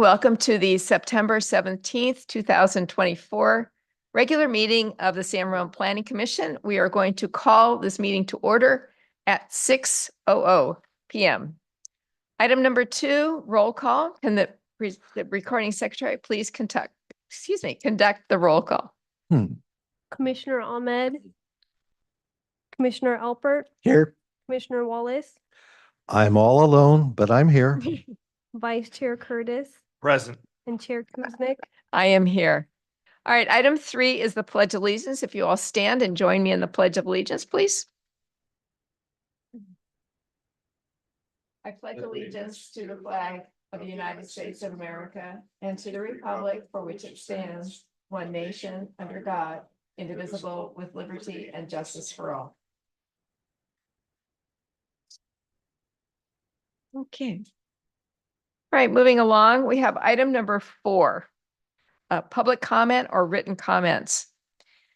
welcome to the September 17th, 2024 regular meeting of the San Ramon Planning Commission. We are going to call this meeting to order at 6:00 p.m. Item number 2, roll call. Can the recording secretary please conduct the roll call? Commissioner Ahmed, Commissioner Alpert, Here. Commissioner Wallace, I'm all alone, but I'm here. Vice Chair Curtis, Present. and Chair Kuznick. I am here. All right, item 3 is the Pledge of Allegiance. If you all stand and join me in the Pledge of Allegiance, please. I pledge allegiance to the flag of the United States of America and to the republic for which it stands, one nation, under God, indivisible, with liberty and justice for all. Okay. All right, moving along, we have item number 4, public comment or written comments.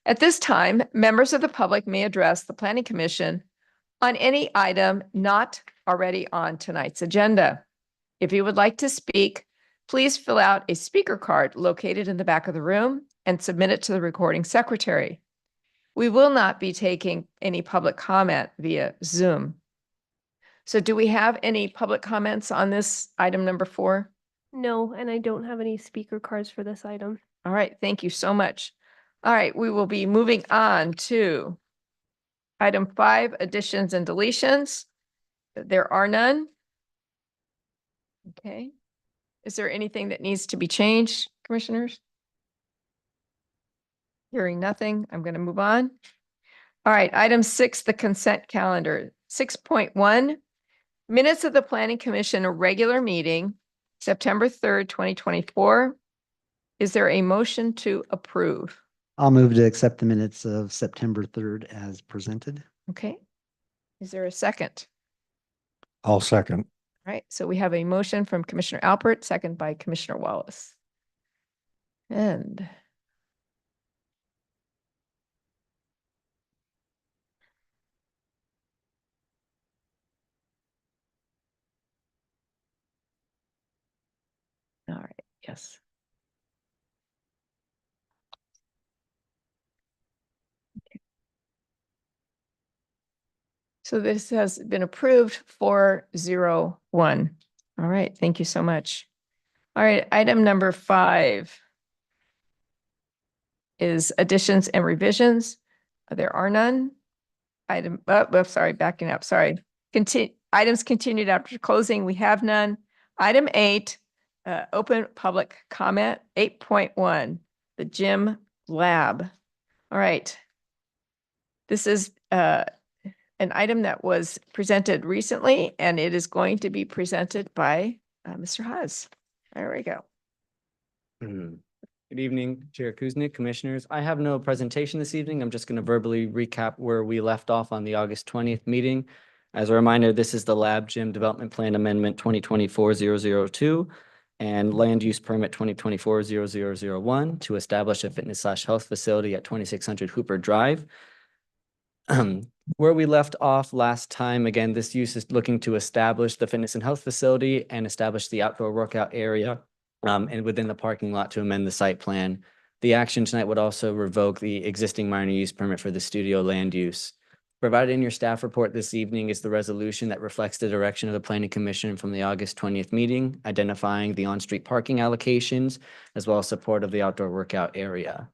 At this time, members of the public may address the Planning Commission on any item not already on tonight's agenda. If you would like to speak, please fill out a speaker card located in the back of the room and submit it to the recording secretary. We will not be taking any public comment via Zoom. So do we have any public comments on this item number 4? No, and I don't have any speaker cards for this item. All right, thank you so much. All right, we will be moving on to item 5, additions and deletions. There are none. Okay. Is there anything that needs to be changed, commissioners? Hearing nothing, I'm going to move on. All right, item 6, the consent calendar. 6.1, minutes of the Planning Commission regular meeting, September 3rd, 2024. Is there a motion to approve? I'll move to accept the minutes of September 3rd as presented. Okay. Is there a second? I'll second. All right, so we have a motion from Commissioner Alpert, second by Commissioner Wallace. And all right, yes. Okay. So this has been approved 4-0-1. All right, thank you so much. All right, item number 5 is additions and revisions. There are none. Backing up, sorry. Items continued after closing, we have none. Item 8, open public comment. 8.1, the gym lab. All right. This is an item that was presented recently, and it is going to be presented by Mr. Haas. There we go. Good evening, Chair Kuznick, Commissioners. I have no presentation this evening. I'm just going to verbally recap where we left off on the August 20th meeting. As a reminder, this is the Lab Gym Development Plan Amendment 2024-002 and Land Use Permit 2024-0001 to establish a fitness/health facility at 2600 Hooper Drive. Where we left off last time, again, this use is looking to establish the fitness and health facility and establish the outdoor workout area and within the parking lot to amend the site plan. The action tonight would also revoke the existing minor use permit for the studio land use. Provided in your staff report this evening is the resolution that reflects the direction of the Planning Commission from the August 20th meeting, identifying the on-street parking allocations, as well as support of the outdoor workout area.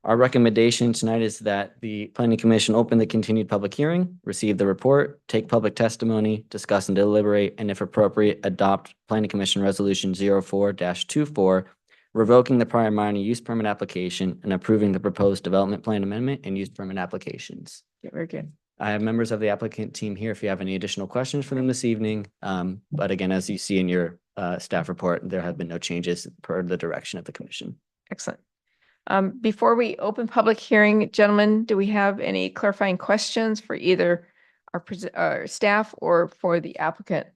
Our recommendation tonight is that the Planning Commission open the continued public hearing, receive the report, take public testimony, discuss and deliberate, and if appropriate, adopt Planning Commission Resolution 04-24, revoking the prior minor use permit application and approving the proposed development plan amendment and use permit applications. Okay, very good. I have members of the applicant team here if you have any additional questions for them this evening. But again, as you see in your staff report, there have been no changes per the direction of the commission. Excellent. Before we open public hearing, gentlemen, do we have any clarifying questions for either our staff or for the applicant?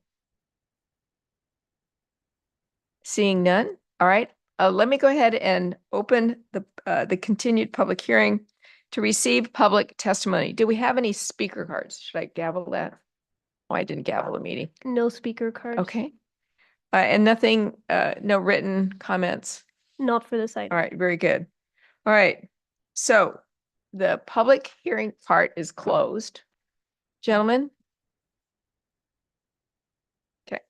Seeing none. All right. Let me go ahead and open the continued public hearing to receive public testimony. Do we have any speaker cards? Should I gavel that? Oh, I didn't gavel the meeting. No speaker cards. Okay. And nothing, no written comments. Not for this item. All right, very good. All right, so the public hearing part is closed. Gentlemen? Okay.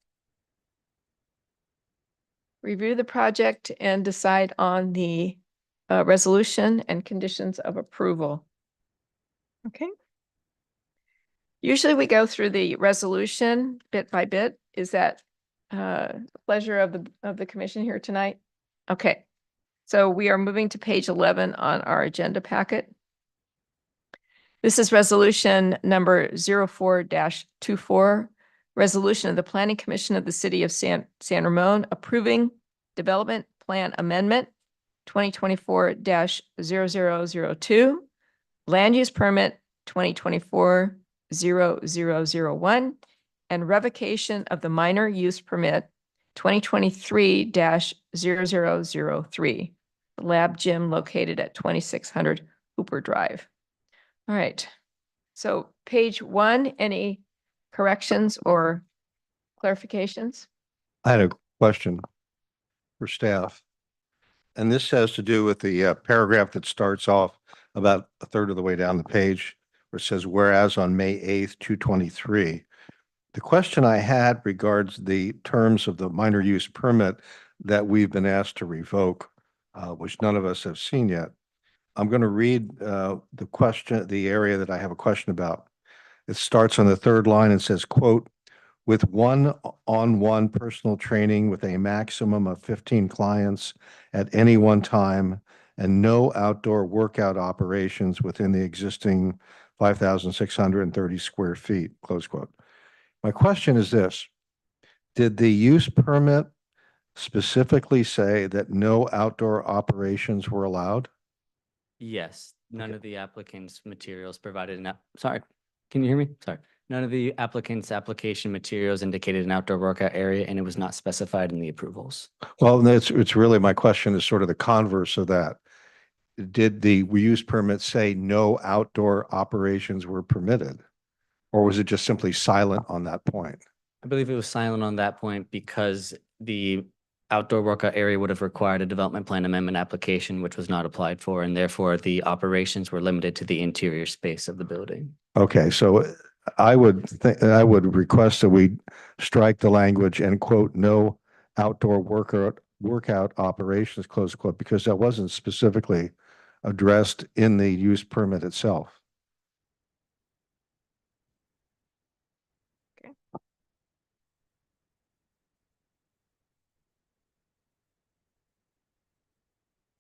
Review the project and decide on the resolution and conditions of approval. Okay. Usually we go through the resolution bit by bit. Is that pleasure of the commission here tonight? Okay. So we are moving to page 11 on our agenda packet. This is resolution number 04-24, resolution of the Planning Commission of the City of San Ramon approving Development Plan Amendment 2024-0002, Land Use Permit 2024-0001, and revocation of the Minor Use Permit 2023-0003, the Lab Gym located at 2600 Hooper Drive. All right, so page 1, any corrections or clarifications? I had a question for staff. And this has to do with the paragraph that starts off about a third of the way down the page, where it says, whereas on May 8th, 2023. The question I had regards the terms of the minor use permit that we've been asked to revoke, which none of us have seen yet. I'm going to read the area that I have a question about. It starts on the third line and says, quote, with one-on-one personal training with a maximum of 15 clients at any one time and no outdoor workout operations within the existing 5,630 square feet, close quote. My question is this: did the use permit specifically say that no outdoor operations were allowed? Yes, none Okay. of the applicant's materials provided sorry, can you hear me? Sorry. None of the applicant's application materials indicated an outdoor workout area, and it was not specified in the approvals. Well, it's really, my question is sort of the converse of that. Did the use permit say no outdoor operations were permitted? Or was it just simply silent on that point? I believe it was silent on that point because the outdoor workout area would have required a development plan amendment application, which was not applied for, and therefore the operations were limited to the interior space of the building. Okay, so I would request that we strike the language and quote, no outdoor workout operations, close quote, because that wasn't specifically addressed in the use permit itself.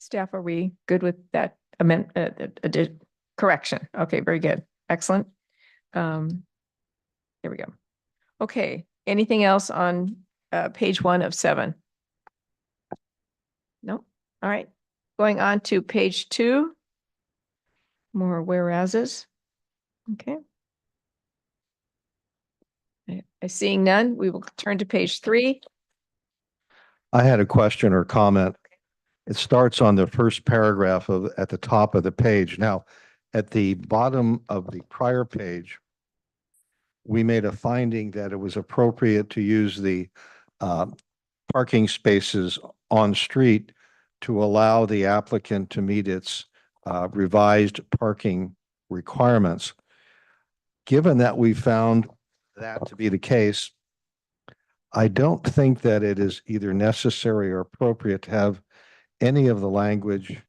Staff, are we good with that correction? Okay, very good. Excellent. There we go. Okay, anything else on page 1 of 7? No? All right. Going on to page 2. More whereases. Okay. I seeing none, we will turn to page 3. I had a question or comment. It starts on the first paragraph at the top of the page. Now, at the bottom of the prior page, we made a finding that it was appropriate to use the parking spaces on street to allow the applicant to meet its revised parking requirements. Given that we found that to be the case, I don't think that it is either necessary or appropriate to have any of the language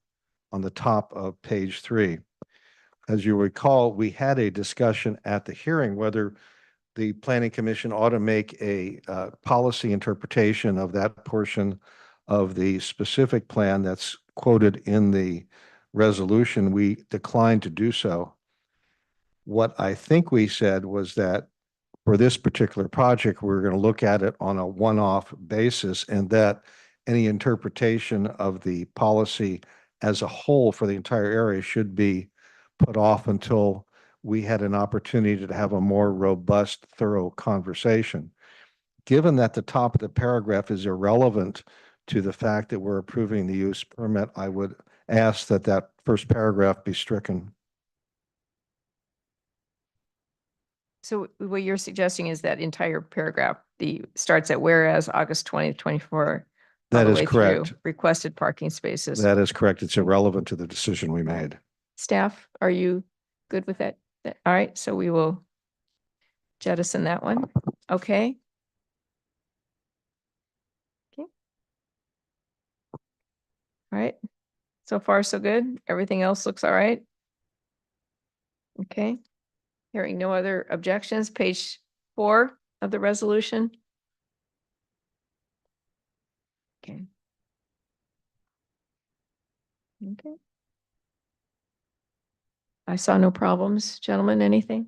on the top of page 3. As you recall, we had a discussion at the hearing whether the Planning Commission ought to make a policy interpretation of that portion of the specific plan that's quoted in the resolution. We declined to do so. What I think we said was that for this particular project, we're going to look at it on a one-off basis, and that any interpretation of the policy as a whole for the entire area should be put off until we had an opportunity to have a more robust, thorough conversation. Given that the top of the paragraph is irrelevant to the fact that we're approving the use permit, I would ask that that first paragraph be stricken. So what you're suggesting is that entire paragraph, the starts at whereas August 20th, 24. all That the is way through, correct. requested parking spaces. That is correct. It's irrelevant to the decision we made. Staff, are you good with that? All right, so we will jettison that one. Okay. Okay. All right. So far, so good. Everything else looks all right. Okay. Hearing no other objections, page 4 of the resolution. Okay. Okay. I saw no problems, gentlemen, anything?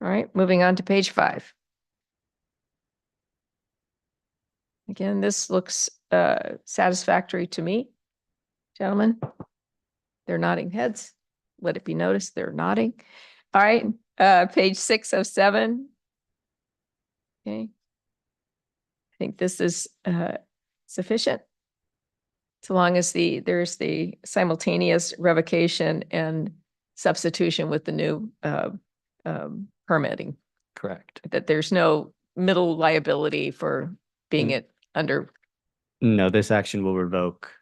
All right, moving on to page 5. Again, this looks satisfactory to me. Gentlemen, they're nodding heads. Let it be noticed, they're nodding. All right, page 6 of 7. Okay. I think this is sufficient. So long as there's the simultaneous revocation and substitution with the new permitting, Correct. that there's no middle liability for being it under. No, this action will revoke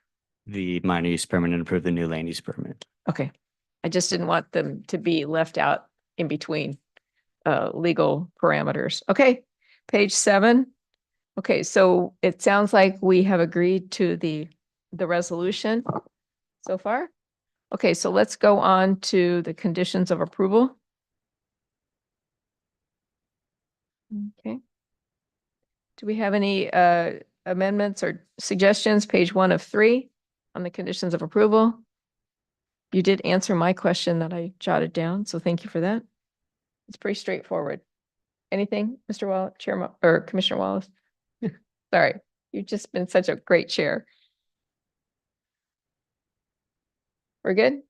the minor use permit and approve the new land use permit. Okay. I just didn't want them to be left out in between legal parameters. Okay, page 7. Okay, so it sounds like we have agreed to the resolution so far. Okay, so let's go on to the conditions of approval. Okay. Do we have any amendments or suggestions? Page 1 of 3 on the conditions of approval. You did answer my question that I jotted down, so thank you for that. It's pretty straightforward. Anything, Mr. Wallace, Chairman, or Commissioner Wallace? Sorry, you've just been such a great chair. We're good?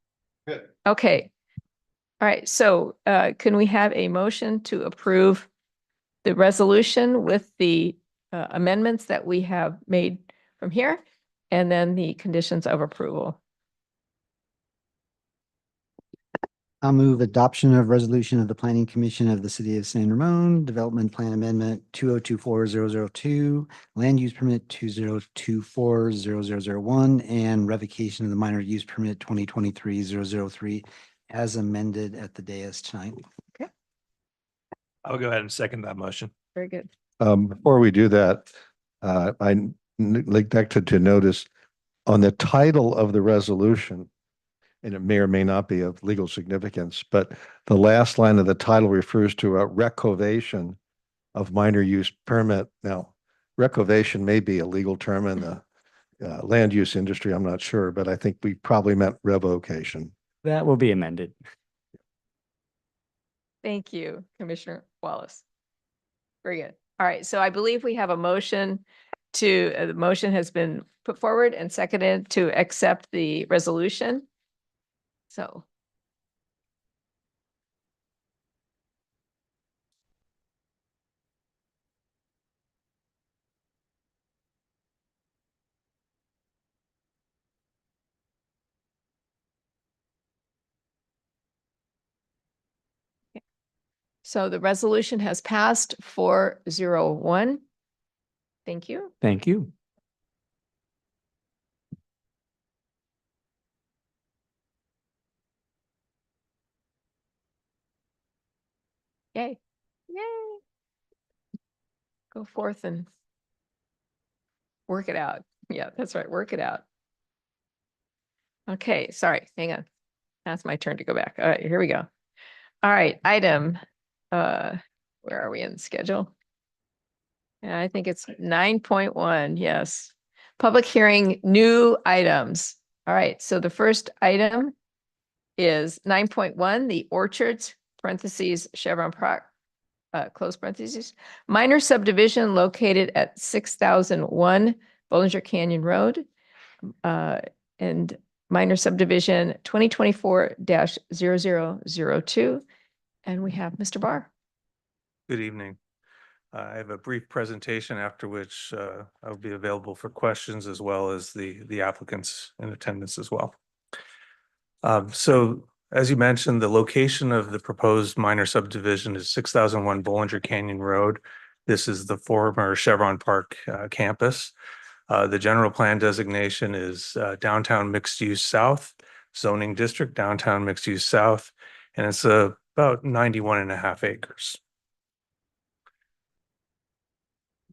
Good. Okay. All right, so can we have a motion to approve the resolution with the amendments that we have made from here, and then the conditions of approval? I'll move adoption of resolution of the Planning Commission of the City of San Ramon, Development Plan Amendment 2024002, Land Use Permit 20240001, and revocation of the minor use permit 2023-003 as amended at the dais tonight. I'll go ahead and second that motion. Very good. Before we do that, I neglected to notice on the title of the resolution, and it may or may not be of legal significance, but the last line of the title refers to a recovation of minor use permit. Now, recovation may be a legal term in the land use industry. I'm not sure, but I think we probably meant revocation. That will be amended. Thank you, Commissioner Wallace. Very good. All right, so I believe we have a motion to, the motion has been put forward and seconded to accept the resolution. So. So the resolution has passed 401. Thank you. Thank you. Yay. Yay. Go forth and work it out. Yeah, that's right. Work it out. Okay, sorry, hang on. That's my turn to go back. All right, here we go. All right, item, where are we in the schedule? Yeah, I think it's 9.1, yes. Public hearing, new items. All right, so the first item is 9.1, the orchards, parentheses, Chevron Proc, close parentheses, minor subdivision located at 6001 Bollinger Canyon Road, and minor subdivision 2024-0002. And we have Mr. Barr. Good evening. I have a brief presentation after which I'll be available for questions as well as the applicants in attendance as well. So As you mentioned, the location of the proposed minor subdivision is 6001 Bollinger Canyon Road. This is the former Chevron Park campus. The general plan designation is downtown mixed use south, zoning district, downtown mixed use south, and it's about 91.5 acres.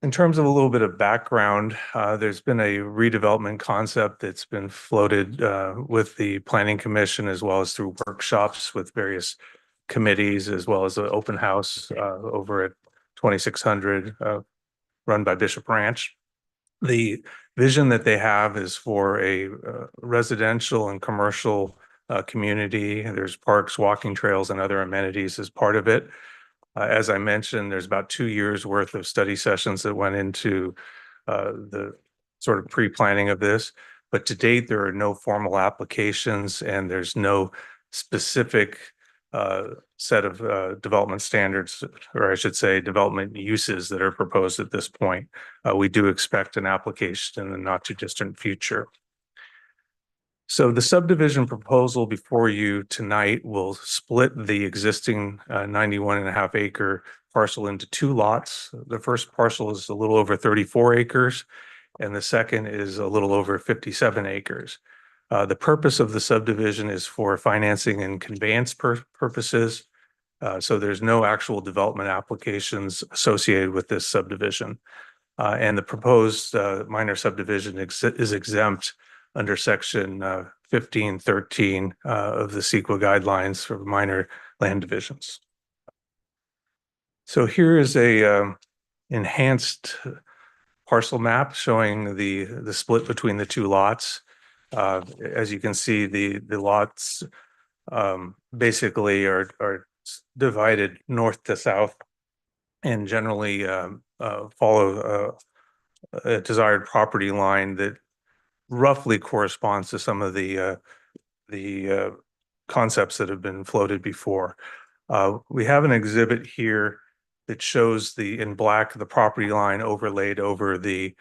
In terms of a little bit of background, there's been a redevelopment concept that's been floated with the Planning Commission as well as through workshops with various committees, as well as an open house over at 2600 run by Bishop Ranch. The vision that they have is for a residential and commercial community. There's parks, walking trails, and other amenities as part of it. As I mentioned, there's about 2 years worth of study sessions that went into the sort of pre-planning of this. But to date, there are no formal applications and there's no specific set of development standards, or I should say, development uses that are proposed at this point. We do expect an application in the not too distant future. So the subdivision proposal before you tonight will split the existing 91.5 acre parcel into 2 lots. The first parcel is a little over 34 acres, and the second is a little over 57 acres. The purpose of the subdivision is for financing and conveyance purposes. So there's no actual development applications associated with this subdivision. And the proposed minor subdivision is exempt under section 1513 of the CEQA guidelines for minor land divisions. So here is a enhanced parcel map showing the split between the 2 lots. As you can see, the lots basically are divided north to south and generally follow a desired property line that roughly corresponds to some of the concepts that have been floated before. We have an exhibit here that shows in black the property line overlaid over the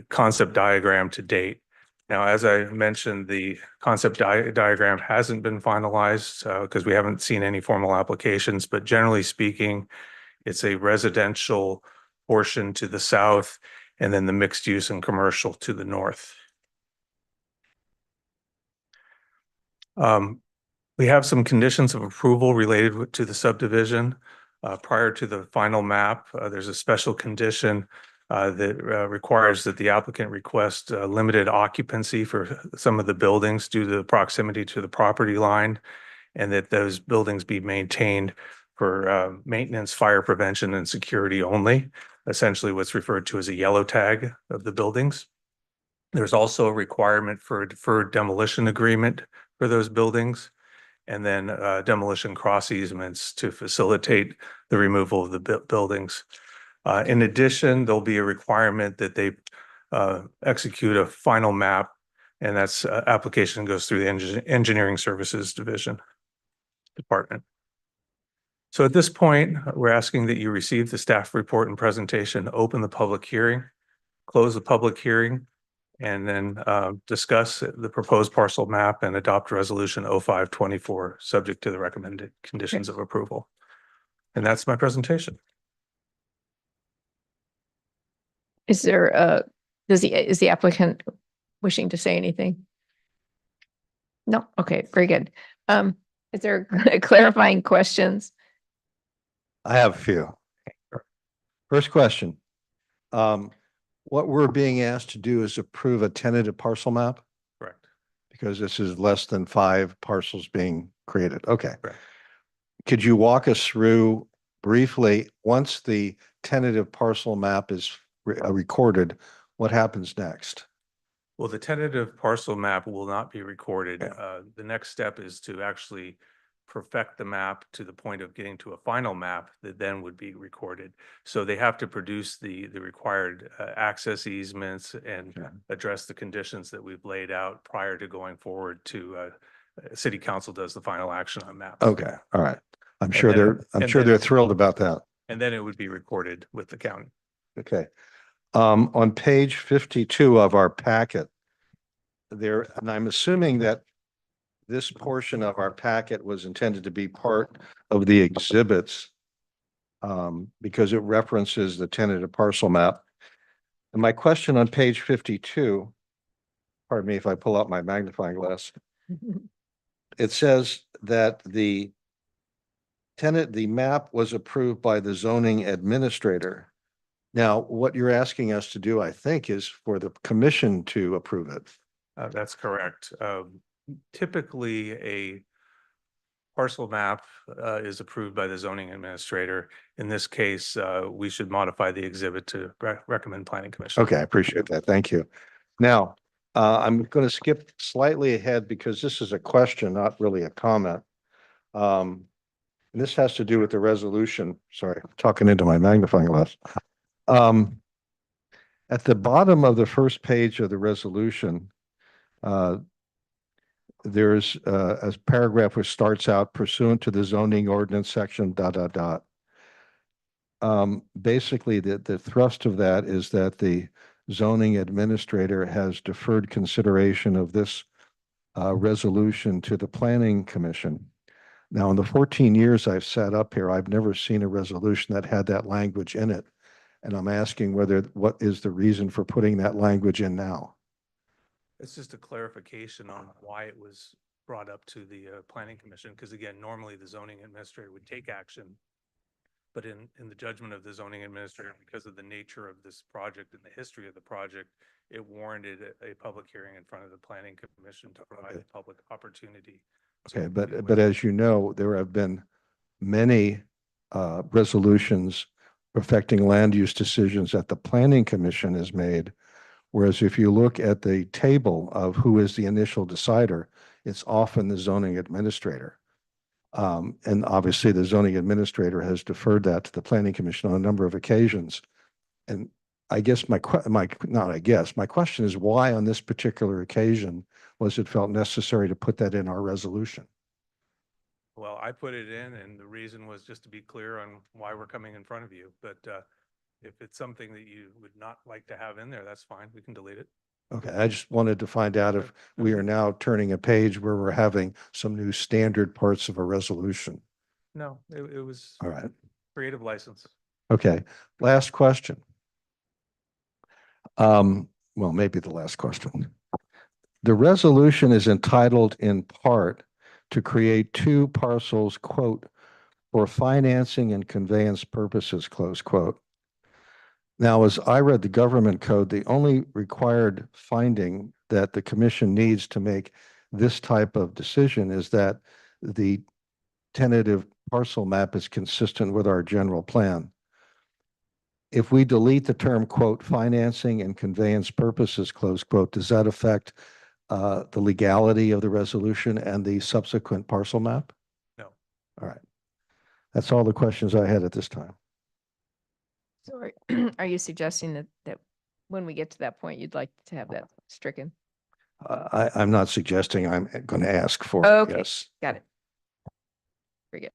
concept diagram to date. Now, as I mentioned, the concept diagram hasn't been finalized because we haven't seen any formal applications, but generally speaking, it's a residential portion to the south and then the mixed use and commercial to the north. We have some conditions of approval related to the subdivision. Prior to the final map, there's a special condition that requires that the applicant request limited occupancy for some of the buildings due to the proximity to the property line, and that those buildings be maintained for maintenance, fire prevention, and security only, essentially what's referred to as a yellow tag of the buildings. There's also a requirement for a deferred demolition agreement for those buildings, and then demolition cross easements to facilitate the removal of the buildings. In addition, there'll be a requirement that they execute a final map, and that's application goes through the engineering services department. So at this point, we're asking that you receive the staff report and presentation, open the public hearing, close the public hearing, and then discuss the proposed parcel map and adopt resolution 0524, subject to the recommended conditions of approval. And that's my presentation. Is is the applicant wishing to say anything? No? Okay, very good. Is there clarifying questions? I have a few. First question. What we're being asked to do is approve a tentative parcel map Correct. because this is less than 5 parcels being created. Okay. Correct. Could you walk us through briefly, once the tentative parcel map is recorded, what happens next? Well, the tentative parcel map will not be recorded. Yeah. The next step is to actually perfect the map to the point of getting to a final map that then would be recorded. So they have to produce the required access easements and Okay. address the conditions that we've laid out prior to going forward to city council does the final action on maps. Okay, all right. I'm And sure then- I'm and sure then- they're thrilled about that. And then it would be recorded with the county. Okay. On page 52 of our packet, there, and I'm assuming that this portion of our packet was intended to be part of the exhibits because it references the tentative parcel map. And my question on page 52, pardon me if I pull out my magnifying glass, it says that the map was approved by the zoning administrator. Now, what you're asking us to do, I think, is for the commission to approve it. That's correct. Typically, a parcel map is approved by the zoning administrator. In this case, we should modify the exhibit to recommend planning commission. Okay, I appreciate that. Thank you. Now, I'm going to skip slightly ahead because this is a question, not really a comment. And this has to do with the resolution. Sorry, I'm talking into my magnifying glass. At the bottom of the first page of the resolution, there's a paragraph which starts out pursuant to the zoning ordinance section, ... Basically, the thrust of that is that the zoning administrator has deferred consideration of this resolution to the planning commission. Now, in the 14 years I've sat up here, I've never seen a resolution that had that language in it. And I'm asking what is the reason for putting that language in now? It's just a clarification on why it was brought up to the planning commission, because again, normally the zoning administrator would take action. But in the judgment of the zoning administrator, because of the nature of this project and the history of the project, it warranted a public hearing in front of the planning commission to provide a public opportunity. Okay, but as you know, there have been many resolutions affecting land use decisions that the planning commission has made. Whereas if you look at the table of who is the initial decider, it's often the zoning administrator. And obviously the zoning administrator has deferred that to the planning commission on a number of occasions. And I guess my question is why on this particular occasion was it felt necessary to put that in our resolution? Well, I put it in and the reason was just to be clear on why we're coming in front of you. But if it's something that you would not like to have in there, that's fine. We can delete it. Okay, I just wanted to find out if we are now turning a page where we're having some new standard parts of a resolution. No, it was All right. creative license. Okay, last question. Well, maybe the last question. The resolution is entitled in part to create two parcels, quote, for financing and conveyance purposes, close quote. Now, as I read the government code, the only required finding that the commission needs to make this type of decision is that the tentative parcel map is consistent with our general plan. If we delete the term, quote, financing and conveyance purposes, close quote, does that affect the legality of the resolution and the subsequent parcel map? No. All right. That's all the questions I had at this time. So are you suggesting that when we get to that point, you'd like to have that stricken? I'm not suggesting I'm going to ask for it, Okay. yes. Got it. Very good.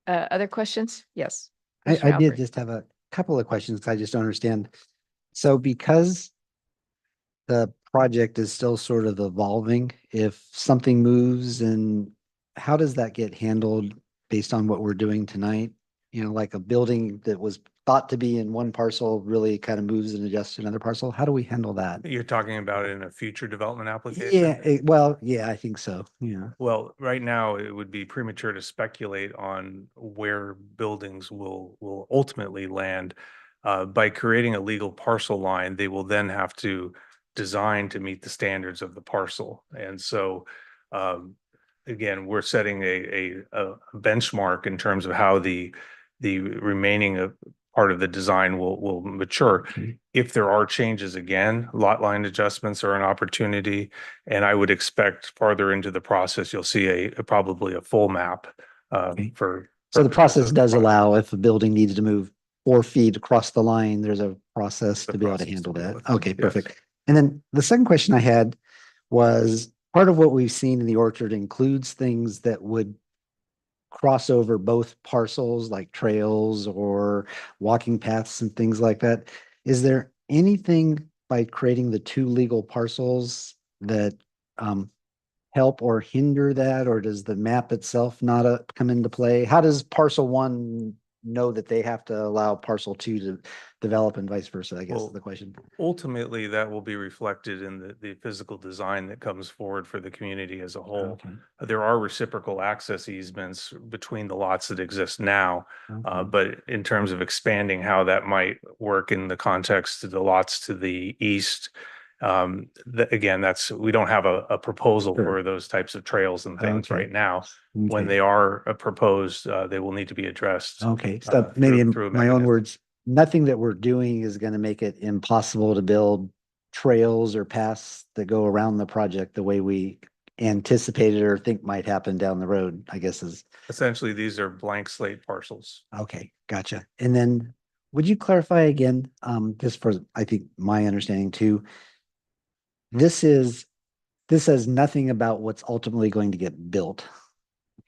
Other questions? Yes. I Commissioner did Alpert. just have a couple of questions, 'cause I just don't understand. So because the project is still sort of evolving, if something moves, and how does that get handled based on what we're doing tonight? You know, like a building that was thought to be in one parcel really kind of moves and adjusts to another parcel. How do we handle that? You're talking about in a future development application? Yeah, well, yeah, I think so. Yeah. Well, right now it would be premature to speculate on where buildings will ultimately land. By creating a legal parcel line, they will then have to design to meet the standards of the parcel. And so, again, we're setting a benchmark in terms of how the remaining part of the design will mature. If there are changes, again, lot line adjustments are an opportunity. And I would expect farther into the process, you'll see probably a full map for. So the process does project. allow if a building needs to move 4 feet across the line, there's a process The to be able to process to handle deal that. with it, Okay, yes. perfect. And then the second question I had was part of what we've seen in the orchard includes things that would cross over both parcels like trails or walking paths and things like that. Is there anything by creating the two legal parcels that help or hinder that, or does the map itself not come into play? How does parcel one know that they have to allow parcel two to develop and vice versa, I guess Well, is the question. Ultimately, that will be reflected in the physical design that comes forward for the community as a whole. Okay. There are reciprocal access easements between the lots that exist now. Okay. But in terms of expanding how that might work in the context of the lots to the east, again, we don't have a proposal Sure. for those types of trails and things Okay. right now. When Okay. they are proposed, they will need to be addressed. Okay, so maybe in through a my own mechanism. words, nothing that we're doing is gonna make it impossible to build trails or paths that go around the project the way we anticipated or think might happen down the road, I guess is, Essentially, these are blank slate parcels. okay, gotcha. And then would you clarify again, just for, I think, my understanding too? This says nothing about what's ultimately going to get built,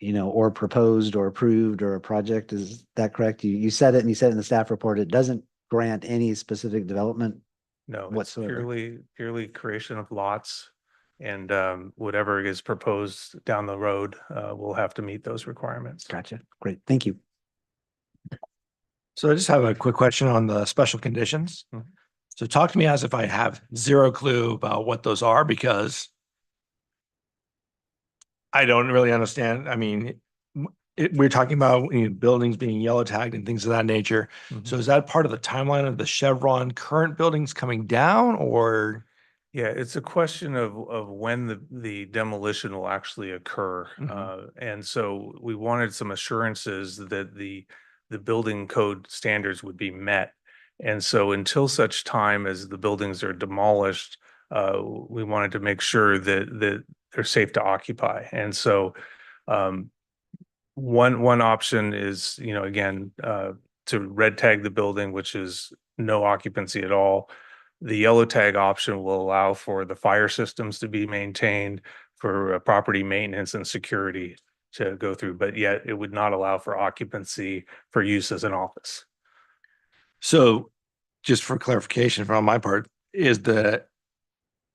or proposed or approved or a project. Is that correct? You said it and you said it in the staff report. It doesn't grant any specific development. No, it's Whatsoever. purely creation of lots. And whatever is proposed down the road will have to meet those requirements. Gotcha. Great. Thank you. So I just have a quick question on the special conditions. Mhm. So talk to me as if I have zero clue about what those are, because I don't really understand. I mean, we're talking about buildings being yellow tagged and things of that nature. Mhm. So is that part of the timeline of the Chevron current buildings coming down, or? Yeah, it's a question of when the demolition will actually occur. Mhm. And so we wanted some assurances that the building code standards would be met. And so until such time as the buildings are demolished, we wanted to make sure that they're safe to occupy. And so um, one option is, again, to red tag the building, which is no occupancy at all. The yellow tag option will allow for the fire systems to be maintained, for property maintenance and security to go through, but yet it would not allow for occupancy for use as an office. So just for clarification from my part, is the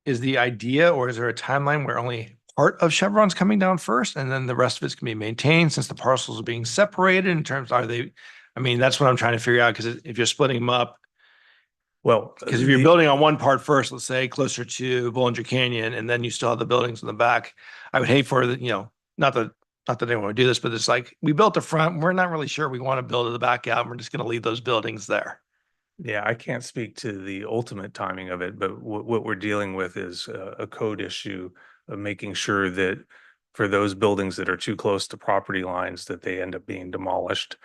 idea, or is there a timeline where only part of Chevron's coming down first and then the rest of it's gonna be maintained since the parcels are being separated in terms, I mean, that's what I'm trying to figure out, because if you're splitting them up, Well, because if you're building on one part first, let's say closer to Bollinger Canyon, and then you still have the buildings in the back, I would hate for the, not that they want to do this, but it's like, we built the front, we're not really sure we want to build the back out, and we're just going to leave those buildings there. yeah, I can't speak to the ultimate timing of it, but what we're dealing with is a code issue of making sure that for those buildings that are too close to property lines, that they end up being demolished.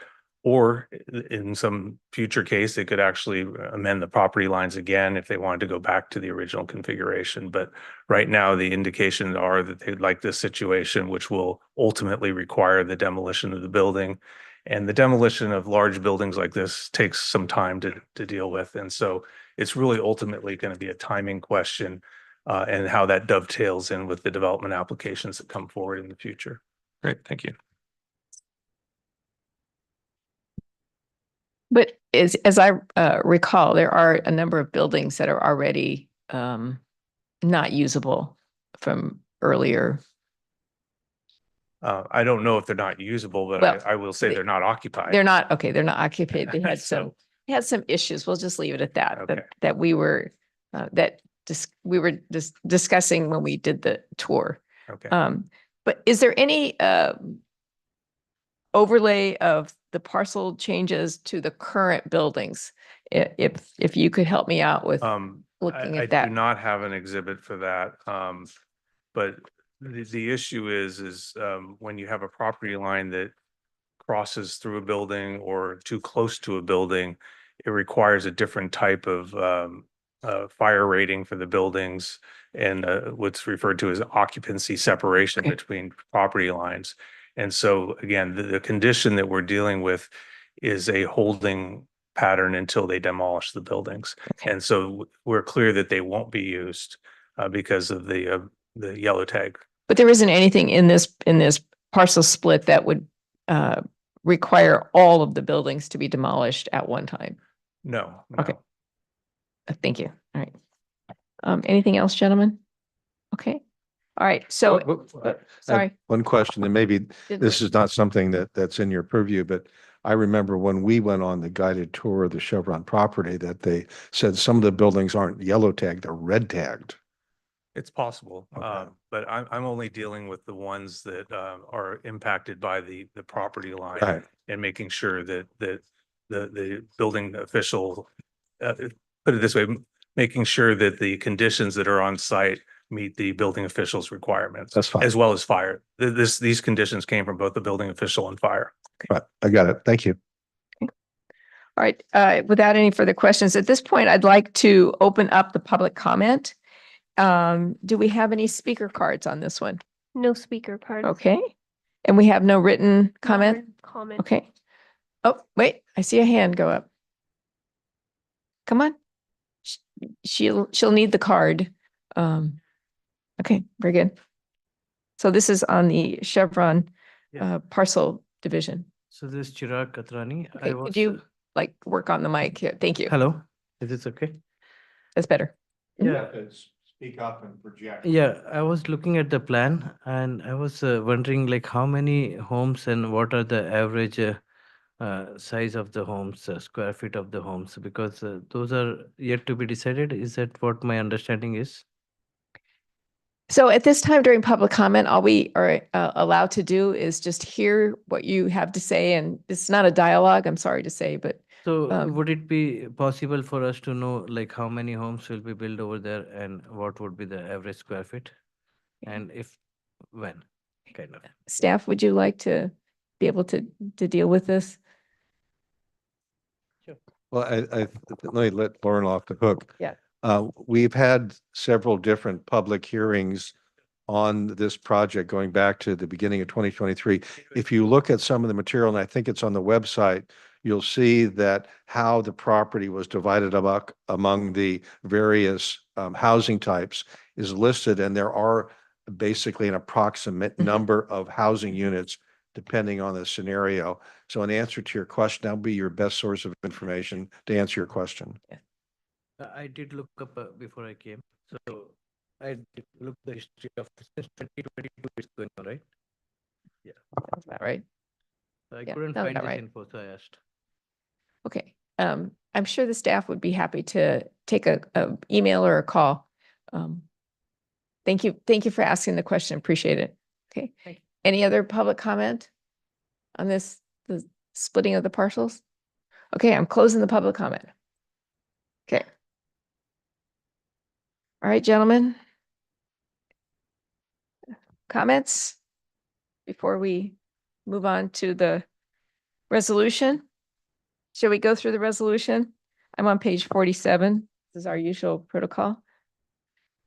Or in some future case, they could actually amend the property lines again if they wanted to go back to the original configuration. But right now, the indications are that they'd like this situation, which will ultimately require the demolition of the building. And the demolition of large buildings like this takes some time to deal with. And so it's really ultimately going to be a timing question and how that dovetails in with the development applications that come forward in the future. Great, thank you. But as I recall, there are a number of buildings that are already not usable from earlier. I don't know if they're not usable, but Well, I will say they're not occupied. They're not, okay, they're not occupied. They had So- some issues. We'll just leave it at that, Okay. that we were, discussing when we did the tour. Okay. But is there any overlay of the parcel changes to the current buildings? If you could help me out with looking I at that. do not have an exhibit for that. But the issue is when you have a property line that crosses through a building or too close to a building, it requires a different type of fire rating for the buildings and what's referred to as occupancy separation Okay. between property lines. And so again, the condition that we're dealing with is a holding pattern until they demolish the buildings. Okay. And so we're clear that they won't be used because of the yellow tag. But there isn't anything in this parcel split that would require all of the buildings to be demolished at one time. No. Okay. no. Thank you. All right. Anything else, gentlemen? Okay. All right, so, sorry. One question, and maybe didn't- this is not something that's in your purview, but I remember when we went on the guided tour of the Chevron property that they said some of the buildings aren't yellow tagged, they're red tagged. It's possible, Okay. but I'm only dealing with the ones that are impacted by the property line Right. and making sure that the building official, put it this way, making sure that the conditions that are on site meet the building official's requirements. That's fine. As well as fire. These conditions came from both the building official and fire. Right, I got it. Thank you. All right, without any further questions, at this point, I'd like to open up the public comment. Do we have any speaker cards on this one? No speaker cards. Okay. And we have no written No comment? written Comment. Okay. Oh, wait, I see a hand go up. Come on. She'll need the card. Okay, very good. So this is on the Chevron Yeah. parcel division. So this is Chirag Katrani. Okay, could you like work on the mic here? Thank you. Hello, is this okay? That's better. Mhm. Yeah, Speak up and project. yeah, I was looking at the plan and I was wondering like how many homes and what are the average size of the homes, square feet of the homes, because those are yet to be decided. Is that what my understanding is? So at this time during public comment, all we are allowed to do is just hear what you have to say. And it's not a dialogue, I'm sorry to say, but So Um, would it be possible for us to know like how many homes will be built over there and what would be the average square feet? And if, when, kind of? staff, would you like to be able to deal with this? Well, let me let Lauren off the hook. Yeah. We've had several different public hearings on this project going back to the beginning of 2023. If you look at some of the material, and I think it's on the website, you'll see that how the property was divided among the various housing types is listed, and there are basically an approximate Mhm. number of housing units depending on the scenario. So in answer to your question, that'll be your best source of information to answer your question. I did look up before I came, so I did look the history of since 2022 it's going on, right? Sounds about right. I Yeah, couldn't sounds find about this right. info, so I asked. Okay. I'm sure the staff would be happy to take a email or a call. Thank you. Thank you for asking the question. Appreciate it. Okay. Thank you. Any other public comment on this, the splitting of the parcels? Okay, I'm closing the public comment. Okay. All right, gentlemen. Comments before we move on to the resolution? Shall we go through the resolution? I'm on page 47. This is our usual protocol.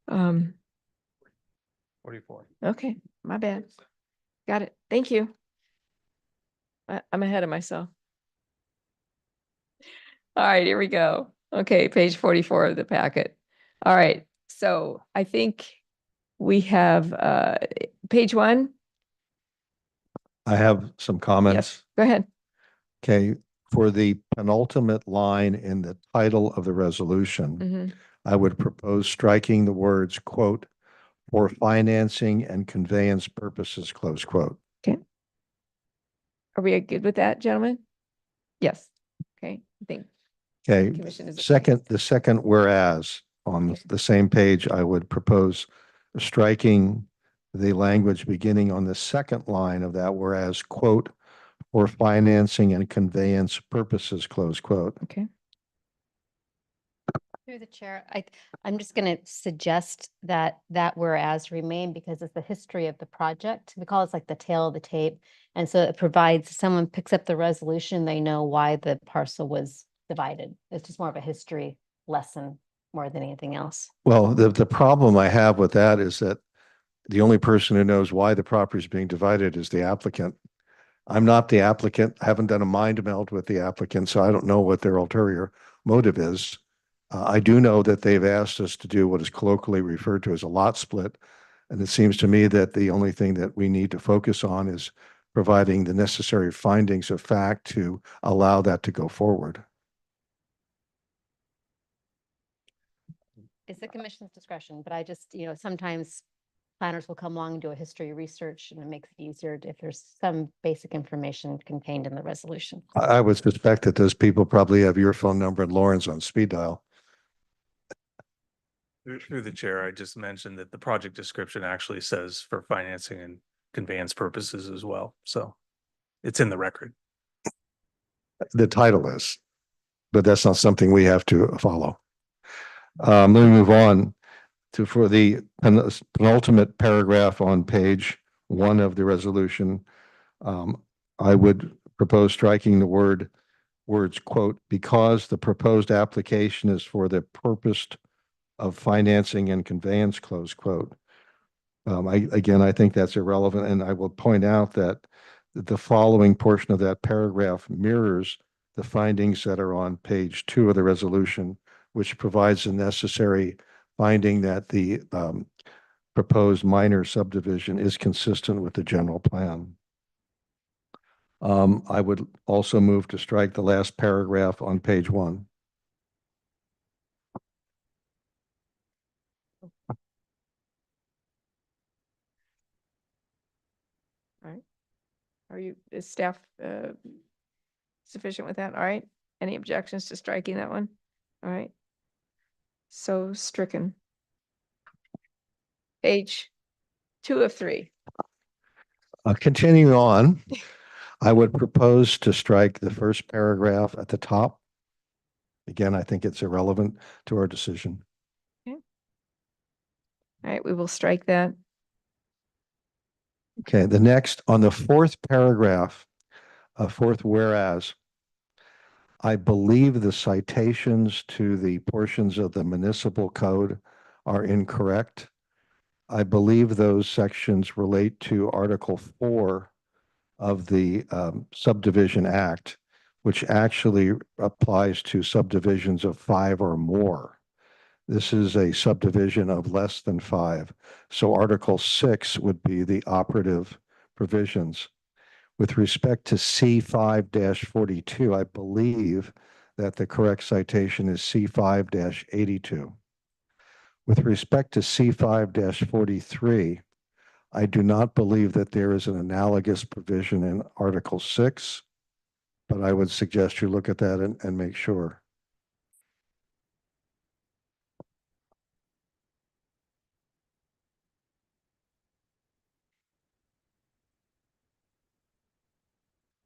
44. Okay, my bad. Got it. Thank you. I'm ahead of myself. All right, here we go. Okay, page 44 of the packet. All right, so I think we have page 1. I have some comments. Yes, go ahead. Okay, for the penultimate line in the title of the resolution, Mhm. I would propose striking the words, quote, "for financing and conveyance purposes," close quote. Are we good with that, gentlemen? Yes. Okay, I think. Okay, Commission is okay. the second whereas on Okay. the same page, I would propose striking the language beginning on the second line of that whereas, quote, "for financing and conveyance purposes," close quote. Okay. Through the chair, I'm just going to suggest that whereas remain because it's the history of the project. We call it like the tail of the tape. And so it provides, someone picks up the resolution, they know why the parcel was divided. It's just more of a history lesson more than anything else. Well, the problem I have with that is that the only person who knows why the property is being divided is the applicant. I'm not the applicant. I haven't done a mind meld with the applicant, so I don't know what their ulterior motive is. I do know that they've asked us to do what is colloquially referred to as a lot split. And it seems to me that the only thing that we need to focus on is providing the necessary findings of fact to allow that to go forward. It's the commission's discretion, but I just, sometimes planners will come along and do a history research, and it makes it easier if there's some basic information contained in the resolution. I would suspect that those people probably have your phone number and Lauren's on speed dial. Through the chair, I just mentioned that the project description actually says for financing and conveyance purposes as well. So it's in the record. The title is, but that's not something we have to follow. Let me move on to, for the penultimate paragraph on page 1 of the resolution. I would propose striking the words, quote, because the proposed application is for the purpose of financing and conveyance, close quote. I think that's irrelevant, and I will point out that the following portion of that paragraph mirrors the findings that are on page 2 of the resolution, which provides the necessary finding that the proposed minor subdivision is consistent with the general plan. I would also move to strike the last paragraph on page 1. Is staff sufficient with that? All right. Any objections to striking that one? All right. So stricken. Page 2 of 3. Continuing on, I would propose to strike the first paragraph at the top. Again, I think it's irrelevant to our decision. All right, we will strike that. Okay, the next, on the 4th paragraph, fourth whereas, I believe the citations to the portions of the municipal code are incorrect. I believe those sections relate to Article 4 of the Subdivision Act, which actually applies to subdivisions of 5 or more. This is a subdivision of less than 5. So Article 6 would be the operative provisions. With respect to C5-42, I believe that the correct citation is C5-82. With respect to C5-43, I do not believe that there is an analogous provision in Article 6, but I would suggest you look at that and make sure.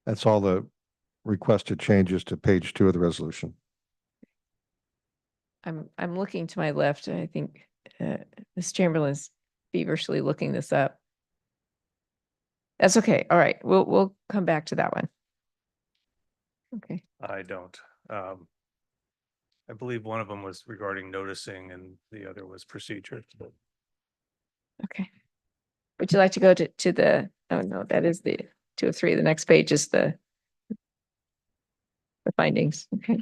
That's all the requested changes to page 2 of the resolution. I'm looking to my left, and I think Ms. Chamberlain's feverishly looking this up. That's okay. All right, we'll come back to that one. Okay. I don't. I believe one of them was regarding noticing and the other was procedure. Okay. Would you like to go to the, oh no, that is the 2 of 3. The next page is the findings. Okay.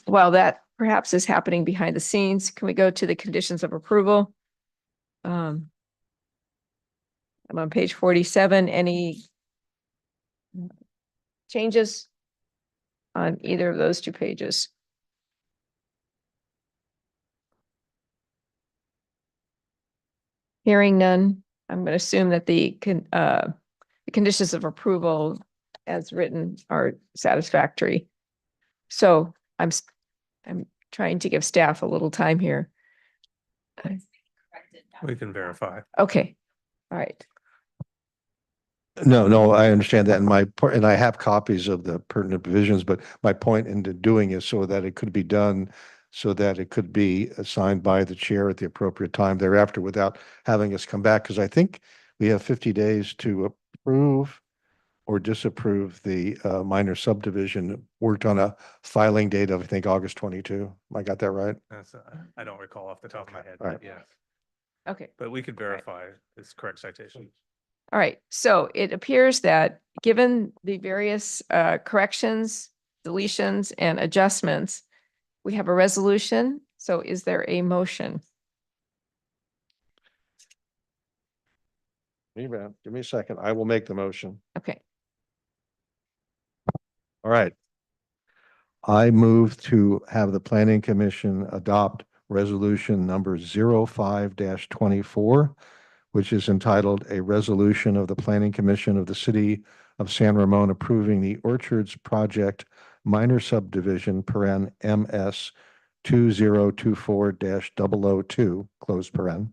While that perhaps is happening behind the scenes, can we go to the conditions of approval? I'm on page 47. Any changes on either of those 2 pages? Hearing none, I'm going to assume that the conditions of approval as written are satisfactory. So I'm trying to give staff a little time here. We can verify. Okay, all right. No, I understand that. And I have copies of the pertinent provisions, but my point into doing is so that it could be done, so that it could be assigned by the chair at the appropriate time thereafter without having us come back. Because I think we have 50 days to approve or disapprove the minor subdivision, worked on a filing date of, I think, August 22. I got that right? That's, I don't recall off the top of my head, All right. but yeah, Okay. but we could verify its correct citation. All right, so it appears that given the various corrections, deletions, and adjustments, we have a resolution. So is there a motion? Give me a second. I will make the motion. Okay, All right. I move to have the Planning Commission adopt resolution number 05-24, which is entitled A Resolution of the Planning Commission of the City of San Ramon approving the Orchards Project Minor Subdivision, paren MS 2024-002, close paren,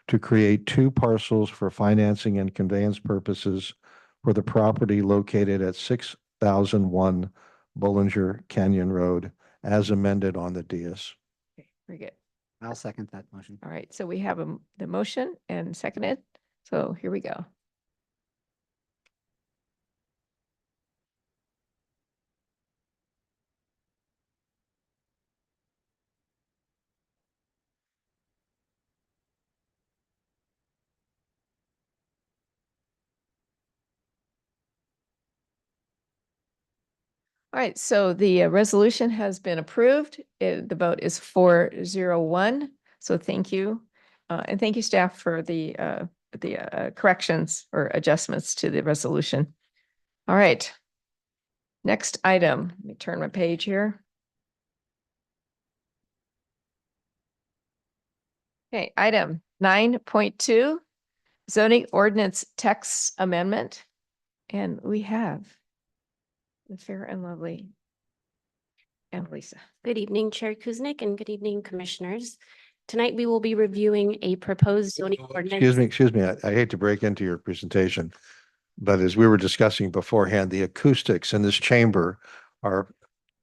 to create two parcels for financing and conveyance purposes for the property located at 6001 Bollinger Canyon Road, as amended on the dais. Okay, very good. I'll second that motion. All right, so we have the motion and seconded. So here we go. All right, so the resolution has been approved. The vote is 401. So thank you. And thank you, staff, for the corrections or adjustments to the resolution. All right. Next item, let me turn my page here. Okay, item 9.2, zoning ordinance text amendment. And we have the fair and lovely Annalisa. Good evening, Chair Kuznick, and good evening, Commissioners. Tonight, we will be reviewing a proposed zoning ordinance. Excuse me. I hate to break into your presentation, but as we were discussing beforehand, the acoustics in this chamber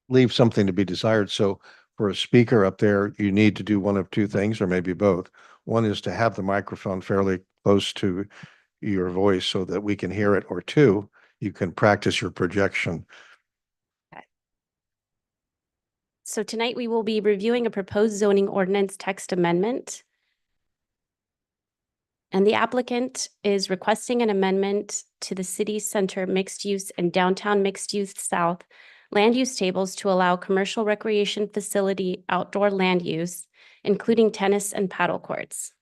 leave something to be desired. So for a speaker up there, you need to do one of two things, or maybe both. One is to have the microphone fairly close to your voice so that we can hear it, or two, you can practice your projection. So tonight, we will be reviewing a proposed zoning ordinance text amendment. And the applicant is requesting an amendment to the city center mixed use and downtown mixed use south land use tables to allow commercial recreation facility outdoor land use, including tennis and paddle courts.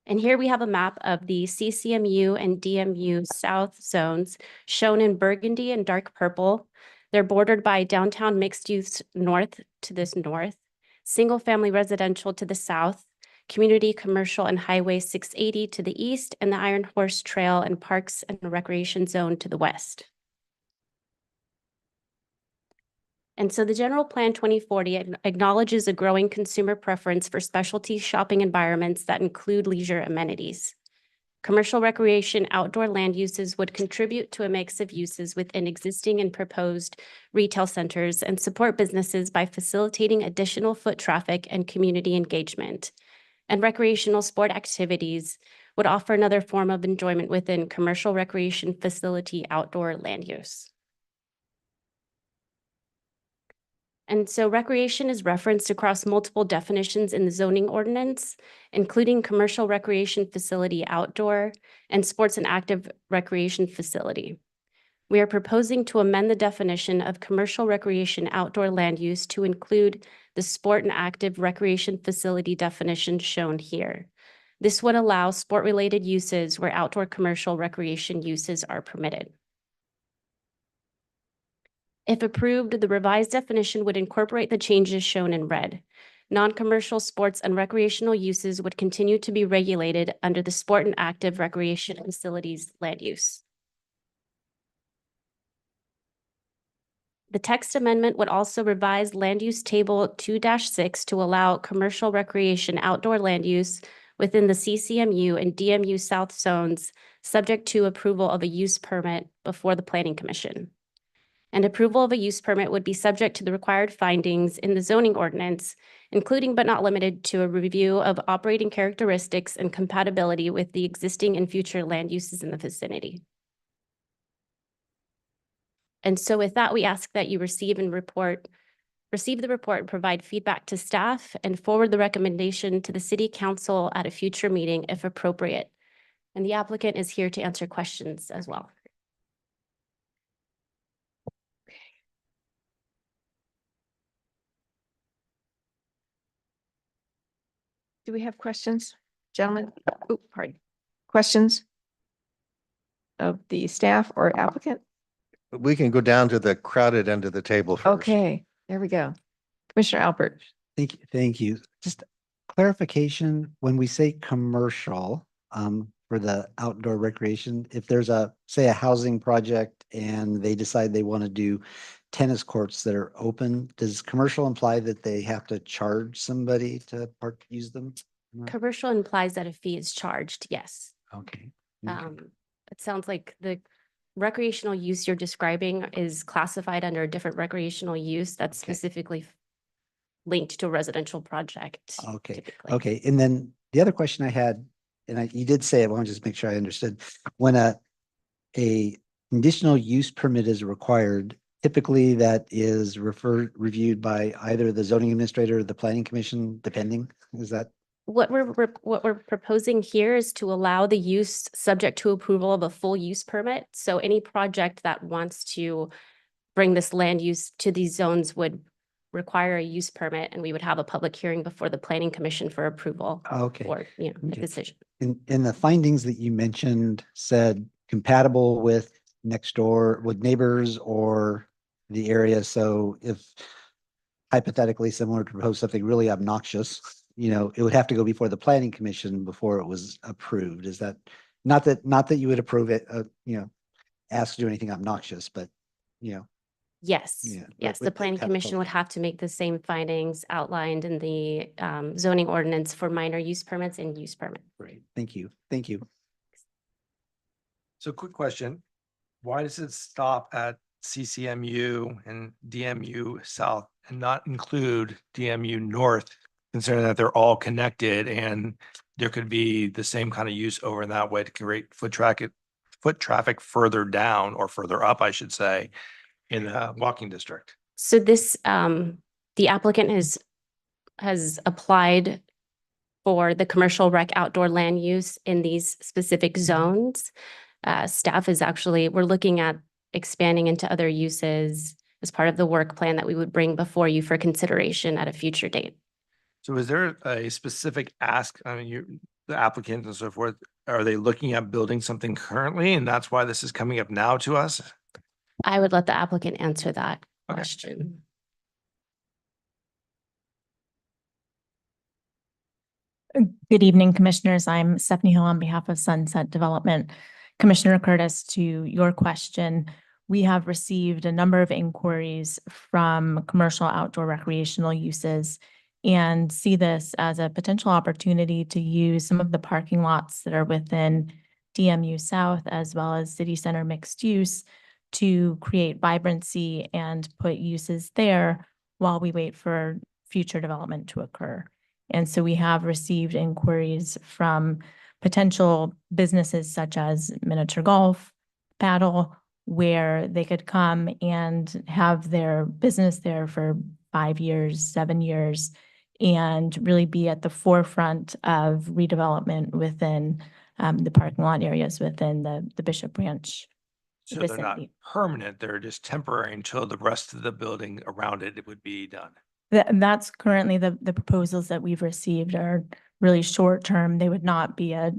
And here we have a map of the CCMU and DMU south zones shown in burgundy and dark purple. They're bordered by downtown mixed use north to this north, single family residential to the south, community, commercial, and Highway 680 to the east, and the Iron Horse Trail and Parks and Recreation Zone to the west. And so the General Plan 2040 acknowledges a growing consumer preference for specialty shopping environments that include leisure amenities. Commercial recreation outdoor land uses would contribute to a mix of uses within existing and proposed retail centers and support businesses by facilitating additional foot traffic and community engagement. And recreational sport activities would offer another form of enjoyment within commercial recreation facility outdoor land use. And so recreation is referenced across multiple definitions in the zoning ordinance, including commercial recreation facility outdoor and sports and active recreation facility. We are proposing to amend the definition of commercial recreation outdoor land use to include the sport and active recreation facility definition shown here. This would allow sport-related uses where outdoor commercial recreation uses are permitted. If approved, the revised definition would incorporate the changes shown in red. Non-commercial sports and recreational uses would continue to be regulated under the sport and active recreation facilities land use. The text amendment would also revise Land Use Table 2-6 to allow commercial recreation outdoor land use within the CCMU and DMU South zones, subject to approval of a use permit before the Planning Commission. And approval of a use permit would be subject to the required findings in the zoning ordinance, including but not limited to a review of operating characteristics and compatibility with the existing and future land uses in the vicinity. And so with that, we ask that you receive the report and provide feedback to staff and forward the recommendation to the City Council at a future meeting if appropriate. And the applicant is here to answer questions as well. Do we have questions, gentlemen? Oh, pardon. Questions of the staff or applicant? We can go down to the crowded end of the table first. Okay, there we go. Commissioner Alpert. Thank you. Just, clarification, when we say commercial, for the outdoor recreation, if there's a, say, a housing project and they decide they want to do tennis courts that are open, does commercial imply that they have to charge somebody to use them? Commercial implies that a fee is charged, yes. Okay. It sounds like the recreational use you're describing is classified under a different recreational use that's Okay. specifically linked to a residential project. Okay, typically. okay. And then the other question I had, and you did say it, I want to just make sure I understood. When a conditional use permit is required, typically that is reviewed by either the zoning administrator or the planning commission, depending, is that? What we're proposing here is to allow the use subject to approval of a full use permit. So any project that wants to bring this land use to these zones would require a use permit, and we would have a public hearing before the planning commission for approval Okay. or, a Okay. decision. In the findings that you mentioned said compatible with next door, with neighbors or the area. So if hypothetically someone to propose something really obnoxious, it would have to go before the planning commission before it was approved. Is that, not that you would approve it, ask to do anything obnoxious, but, Yes, Yeah, yes, with the the planning type of commission would public- have to make the same findings outlined in the zoning ordinance for minor use permits and use permit. great. Thank you. Thank you. So quick question, why does it stop at CCMU and DMU South and not include DMU North? Considering that they're all connected and there could be the same kind of use over in that way to create foot traffic further down or further up, I should say, in the walking district. So this, the applicant has applied for the commercial rec outdoor land use in these specific zones. Staff is actually, we're looking at expanding into other uses as part of the work plan that we would bring before you for consideration at a future date. So is there a specific ask, I mean, the applicant and so forth, are they looking at building something currently and that's why this is coming up now to us? I would let the applicant answer that Okay. question. Good evening, Commissioners. I'm Stephanie Hill on behalf of Sunset Development. Commissioner Curtis, to your question, we have received a number of inquiries from commercial outdoor recreational uses and see this as a potential opportunity to use some of the parking lots that are within DMU South as well as city center mixed use to create vibrancy and put uses there while we wait for future development to occur. And so we have received inquiries from potential businesses such as miniature golf, paddle, where they could come and have their business there for 5 years, 7 years, and really be at the forefront of redevelopment within the parking lot areas within the Bishop Ranch So they're not vicinity. permanent, they're just temporary until the rest of the building around it would be done. That's currently the proposals that we've received are really short term. They would not be a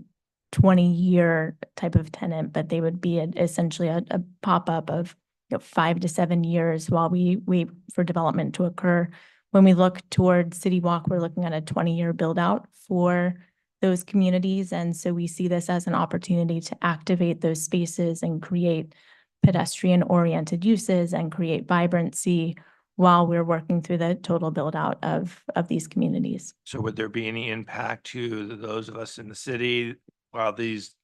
20-year type of tenant, but they would be essentially a pop-up of 5 to 7 years while we wait for development to occur. When we look toward City Walk, we're looking at a 20-year build out for those communities. And so we see this as an opportunity to activate those spaces and create pedestrian oriented uses and create vibrancy while we're working through the total build out of these communities. So would there be any impact to those of us in the city while these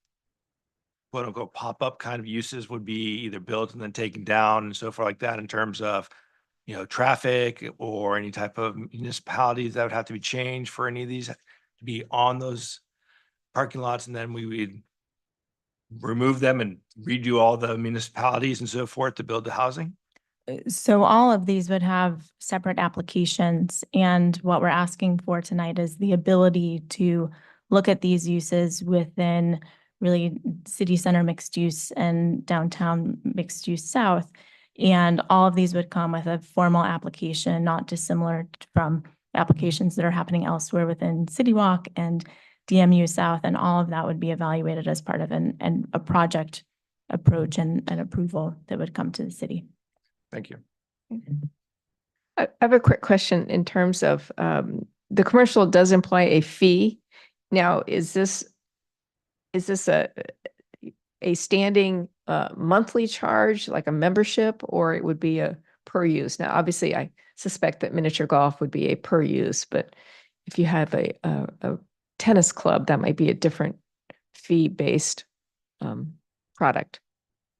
quote unquote pop-up kind of uses would be either built and then taken down and so forth like that in terms of, traffic or any type of municipalities that would have to be changed for any of these to be on those parking lots, and then we would remove them and redo all the municipalities and so forth to build the housing? So all of these would have separate applications, and what we're asking for tonight is the ability to look at these uses within really city center mixed use and downtown mixed use south. And all of these would come with a formal application, not dissimilar from applications that are happening elsewhere within City Walk and DMU South, and all of that would be evaluated as part of a project approach and an approval that would come to the city. Thank you. I have a quick question in terms of the commercial does imply a fee. Now, is this a standing monthly charge, like a membership, or it would be a per use? Now, obviously, I suspect that miniature golf would be a per use, but if you have a tennis club, that might be a different fee-based product.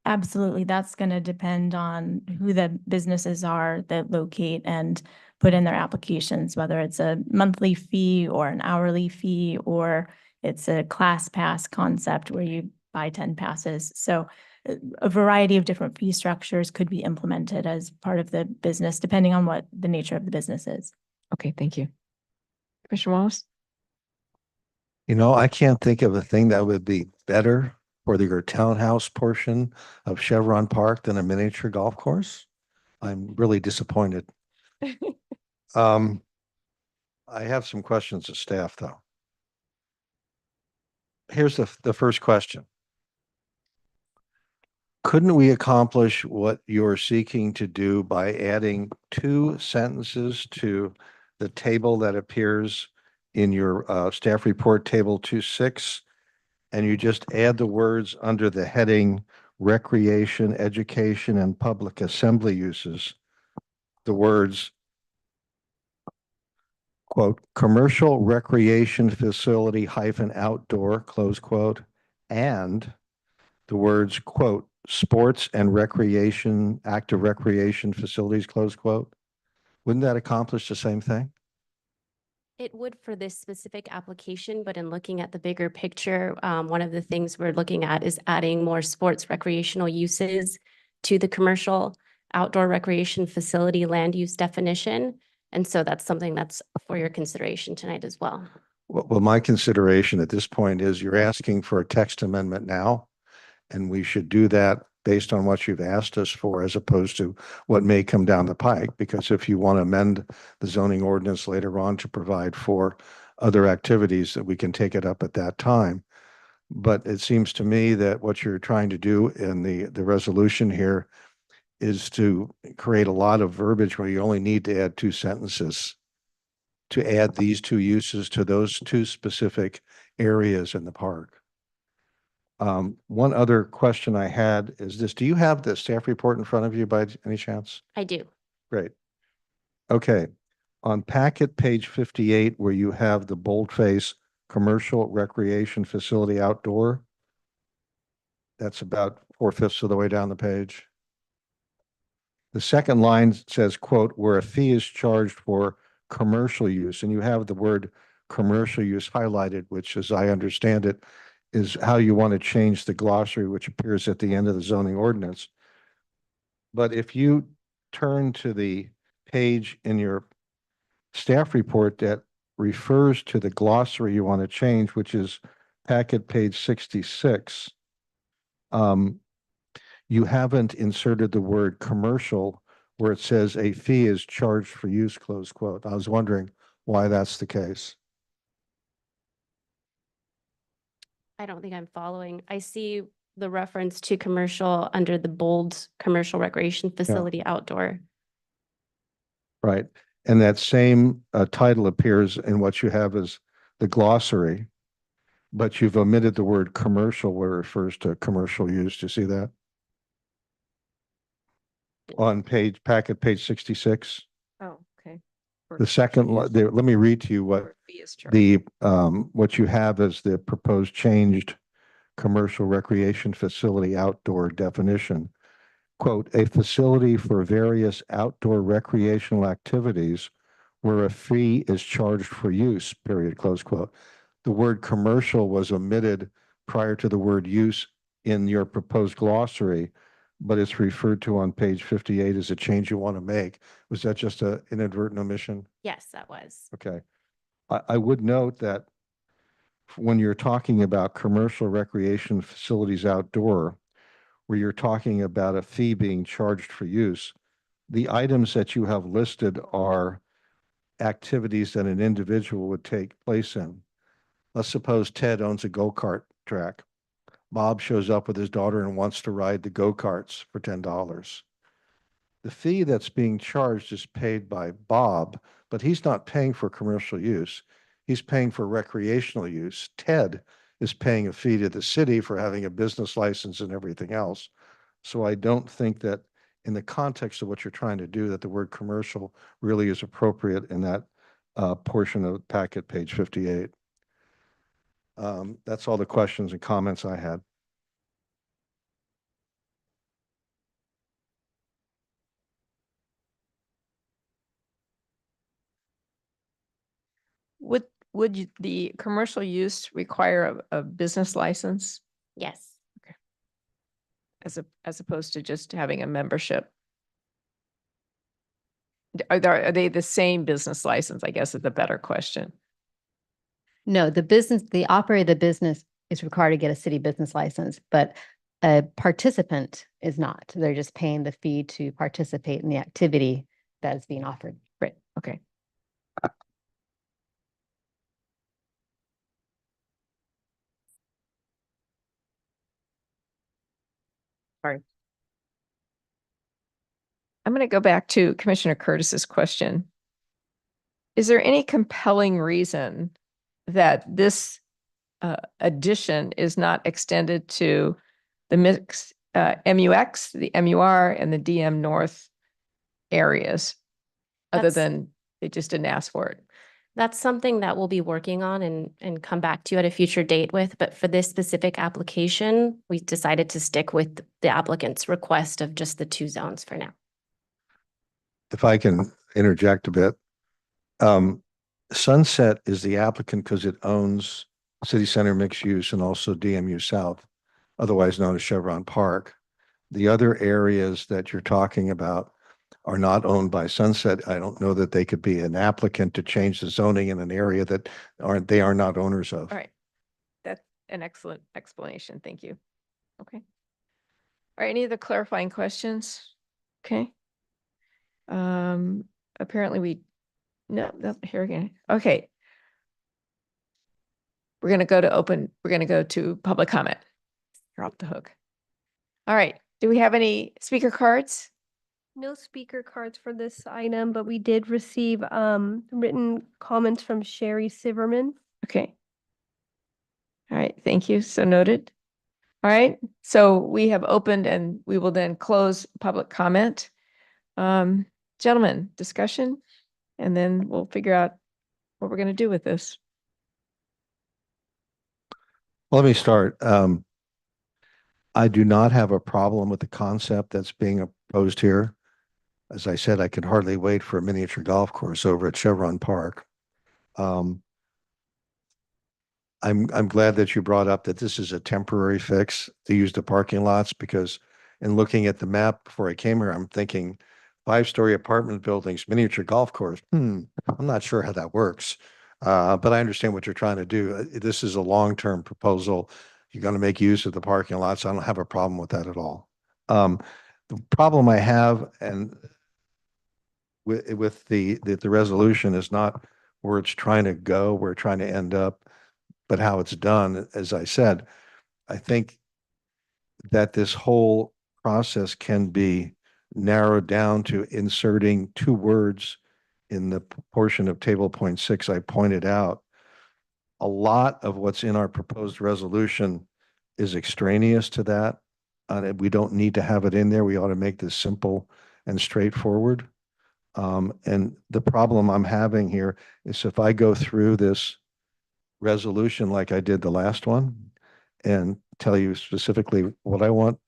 Absolutely. That's going to depend on who the businesses are that locate and put in their applications, whether it's a monthly fee or an hourly fee, or it's a class pass concept where you buy 10 passes. So a variety of different fee structures could be implemented as part of the business, depending on what the nature of the business is. Okay, thank you. Commissioner Wallace? You know, I can't think of a thing that would be better for your townhouse portion of Chevron Park than a miniature golf course. I'm really disappointed. I have some questions of staff, though. Here's the first question. Couldn't we accomplish what you're seeking to do by adding 2 sentences to the table that appears in your staff report, table 2.6, and you just add the words under the heading recreation, education, and public assembly uses, the words, quote, commercial recreation facility hyphen outdoor, close quote, and the words, quote, sports and recreation, active recreation facilities, close quote. Wouldn't that accomplish the same thing? It would for this specific application, but in looking at the bigger picture, one of the things we're looking at is adding more sports recreational uses to the commercial outdoor recreation facility land use definition. And so that's something that's for your consideration tonight as well. Well, my consideration at this point is you're asking for a text amendment now, and we should do that based on what you've asked us for, as opposed to what may come down the pike. Because if you want to amend the zoning ordinance later on to provide for other activities, that we can take it up at that time. But it seems to me that what you're trying to do in the resolution here is to create a lot of verbiage where you only need to add 2 sentences to add these 2 uses to those 2 specific areas in the park. One other question I had is this: do you have the staff report in front of you by any chance? I do. Great. Okay. On packet page 58, where you have the boldface commercial recreation facility outdoor, that's about 4/5 of the way down the page. The second line says, quote, where a fee is charged for commercial use, and you have the word commercial use highlighted, which, as I understand it, is how you want to change the glossary, which appears at the end of the zoning ordinance. But if you turn to the page in your staff report that refers to the glossary you want to change, which is packet page 66, you haven't inserted the word commercial where it says a fee is charged for use, close quote. I was wondering why that's the case. I don't think I'm following. I see the reference to commercial under the bold commercial recreation facility outdoor. Right. And that same title appears in what you have as the glossary, but you've omitted the word commercial where it refers to commercial use. Do you see that? On packet page 66. Oh, okay. The second, let me read to you what Fee is charged. what you have as the proposed changed commercial recreation facility outdoor definition. Quote, a facility for various outdoor recreational activities where a fee is charged for use, period, close quote. The word commercial was omitted prior to the word use in your proposed glossary, but it's referred to on page 58 as a change you want to make. Was that just an inadvertent omission? Yes, that was. Okay. I would note that when you're talking about commercial recreation facilities outdoor, where you're talking about a fee being charged for use, the items that you have listed are activities that an individual would take place in. Let's suppose Ted owns a go-kart track. Bob shows up with his daughter and wants to ride the go-karts for $10. the fee that's being charged is paid by Bob, but he's not paying for commercial use. He's paying for recreational use. Ted is paying a fee to the city for having a business license and everything else. So I don't think that in the context of what you're trying to do, that the word commercial really is appropriate in that portion of the packet, page 58. That's all the questions and comments I had. The commercial use require a business license Yes. as opposed to just having a membership? Are they the same business license, I guess is the better question. No, the operator of the business is required to get a city business license, but a participant is not. They're just paying the fee to participate in the activity that is being offered. Great, okay. Sorry. I'm going to go back to Commissioner Curtis's question. Is there any compelling reason that this addition is not extended to the mix MUX, the MUR, and the DM North areas, other That's- than they just didn't ask for it? That's something that we'll be working on and come back to you at a future date with. But for this specific application, we decided to stick with the applicant's request of just the 2 zones for now. If I can interject a bit. Sunset is the applicant because it owns City Center Mixed Use and also DMU South, otherwise known as Chevron Park. The other areas that you're talking about are not owned by Sunset. I don't know that they could be an applicant to change the zoning in an area that they are not owners of. All right. That's an excellent explanation. Thank you. Okay. All right, any other clarifying questions? Okay. Apparently no, here again. Okay. We're going to go to public comment. You're off the hook. All right. Do we have any speaker cards? No speaker cards for this item, but we did receive written comments from Sherry Siverman. Okay. All right, thank you. So noted. All right, so we have opened and we will then close public comment. Gentlemen, discussion, and then we'll figure out what we're going to do with this. Let me start. I do not have a problem with the concept that's being proposed here. As I said, I could hardly wait for a miniature golf course over at Chevron Park. I'm glad that you brought up that this is a temporary fix to use the parking lots, because in looking at the map before I came here, I'm thinking 5-story apartment buildings, miniature golf course. I'm not sure how that works. But I understand what you're trying to do. This is a long-term proposal. You're going to make use of the parking lots. I don't have a problem with that at all. The problem I have with the resolution is not where it's trying to go, where it's trying to end up, but how it's done. As I said, I think that this whole process can be narrowed down to inserting 2 words in the portion of table point 6 I pointed out. A lot of what's in our proposed resolution is extraneous to that. We don't need to have it in there. We ought to make this simple and straightforward. And the problem I'm having here is if I go through this resolution like I did the last one and tell you specifically what I want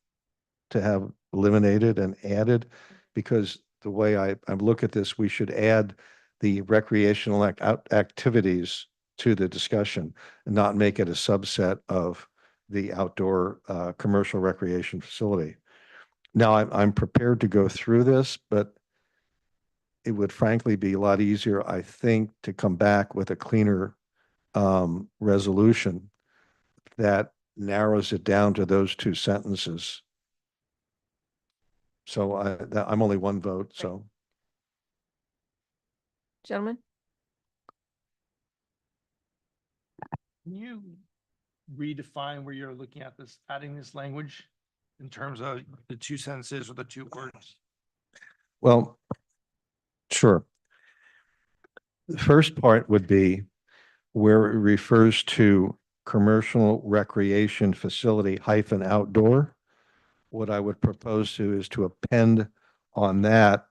to have eliminated and added, because the way I look at this, we should add the recreational activities to the discussion and not make it a subset of the outdoor commercial recreation facility. Now, I'm prepared to go through this, but it would frankly be a lot easier, I think, to come back with a cleaner resolution that narrows it down to those 2 sentences. So I'm only 1 vote, so. Gentlemen? Can you redefine where you're looking at this, adding this language in terms of the 2 sentences or the 2 words? Well, sure. The first part would be where it refers to commercial recreation facility hyphen outdoor. What I would propose to is to append on that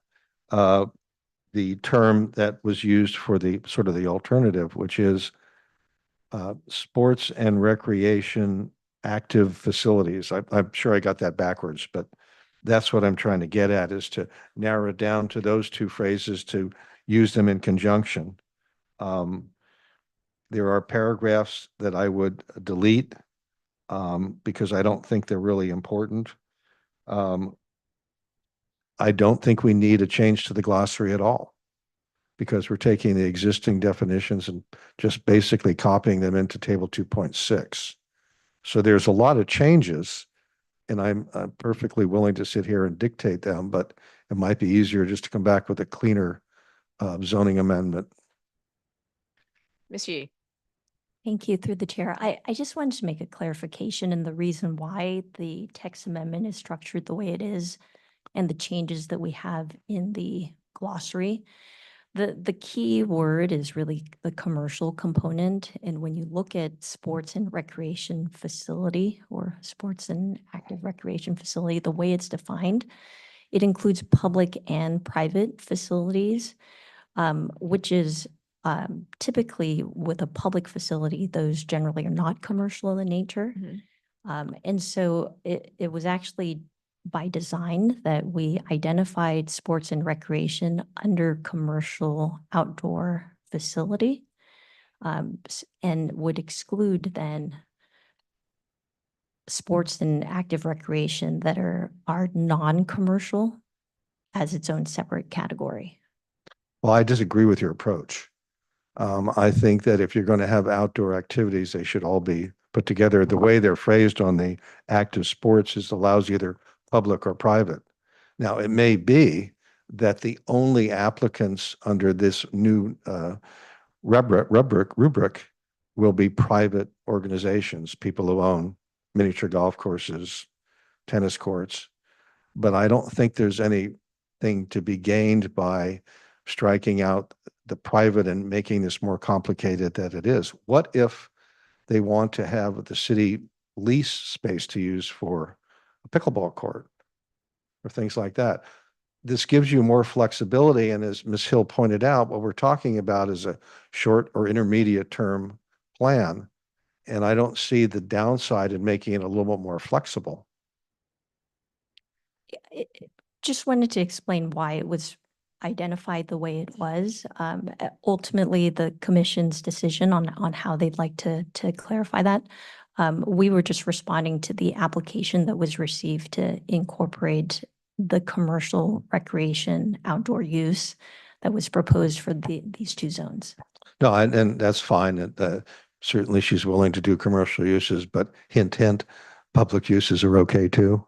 the term that was used for the sort of the alternative, which is sports and recreation active facilities. I'm sure I got that backwards, but that's what I'm trying to get at, is to narrow it down to those two phrases, to use them in conjunction. There are paragraphs that I would delete because I don't think they're really important. I don't think we need a change to the glossary at all, because we're taking the existing definitions and just basically copying them into table 2.6. So there's a lot of changes, and I'm perfectly willing to sit here and dictate them, but it might be easier just to come back with a cleaner zoning amendment. Ms. Yee. Thank you, through the chair. I just wanted to make a clarification in the reason why the text amendment is structured the way it is and the changes that we have in the glossary. The key word is really the commercial component. And when you look at sports and recreation facility or sports and active recreation facility, the way it's defined, it includes public and private facilities, which is typically with a public facility, those generally are not commercial in nature. And so it was actually by design that we identified sports and recreation under commercial outdoor facility, and would exclude then sports and active recreation that are non-commercial as its own separate category. Well, I disagree with your approach. I think that if you're going to have outdoor activities, they should all be put together. The way they're phrased on the active sports is allows either public or private. Now, it may be that the only applicants under this new rubric will be private organizations, people who own miniature golf courses, tennis courts. But I don't think there's anything to be gained by striking out the private and making this more complicated than it is. What if they want to have the city lease space to use for a pickleball court or things like that? This gives you more flexibility. And as Ms. Hill pointed out, what we're talking about is a short or intermediate term plan. And I don't see the downside in making it a little bit more flexible. Just wanted to explain why it was identified the way it was. Ultimately, the commission's decision on how they'd like to clarify that. We were just responding to the application that was received to incorporate the commercial recreation outdoor use that was proposed for these two zones. No, and that's fine. And certainly she's willing to do commercial uses, but hint, hint, public uses are okay too.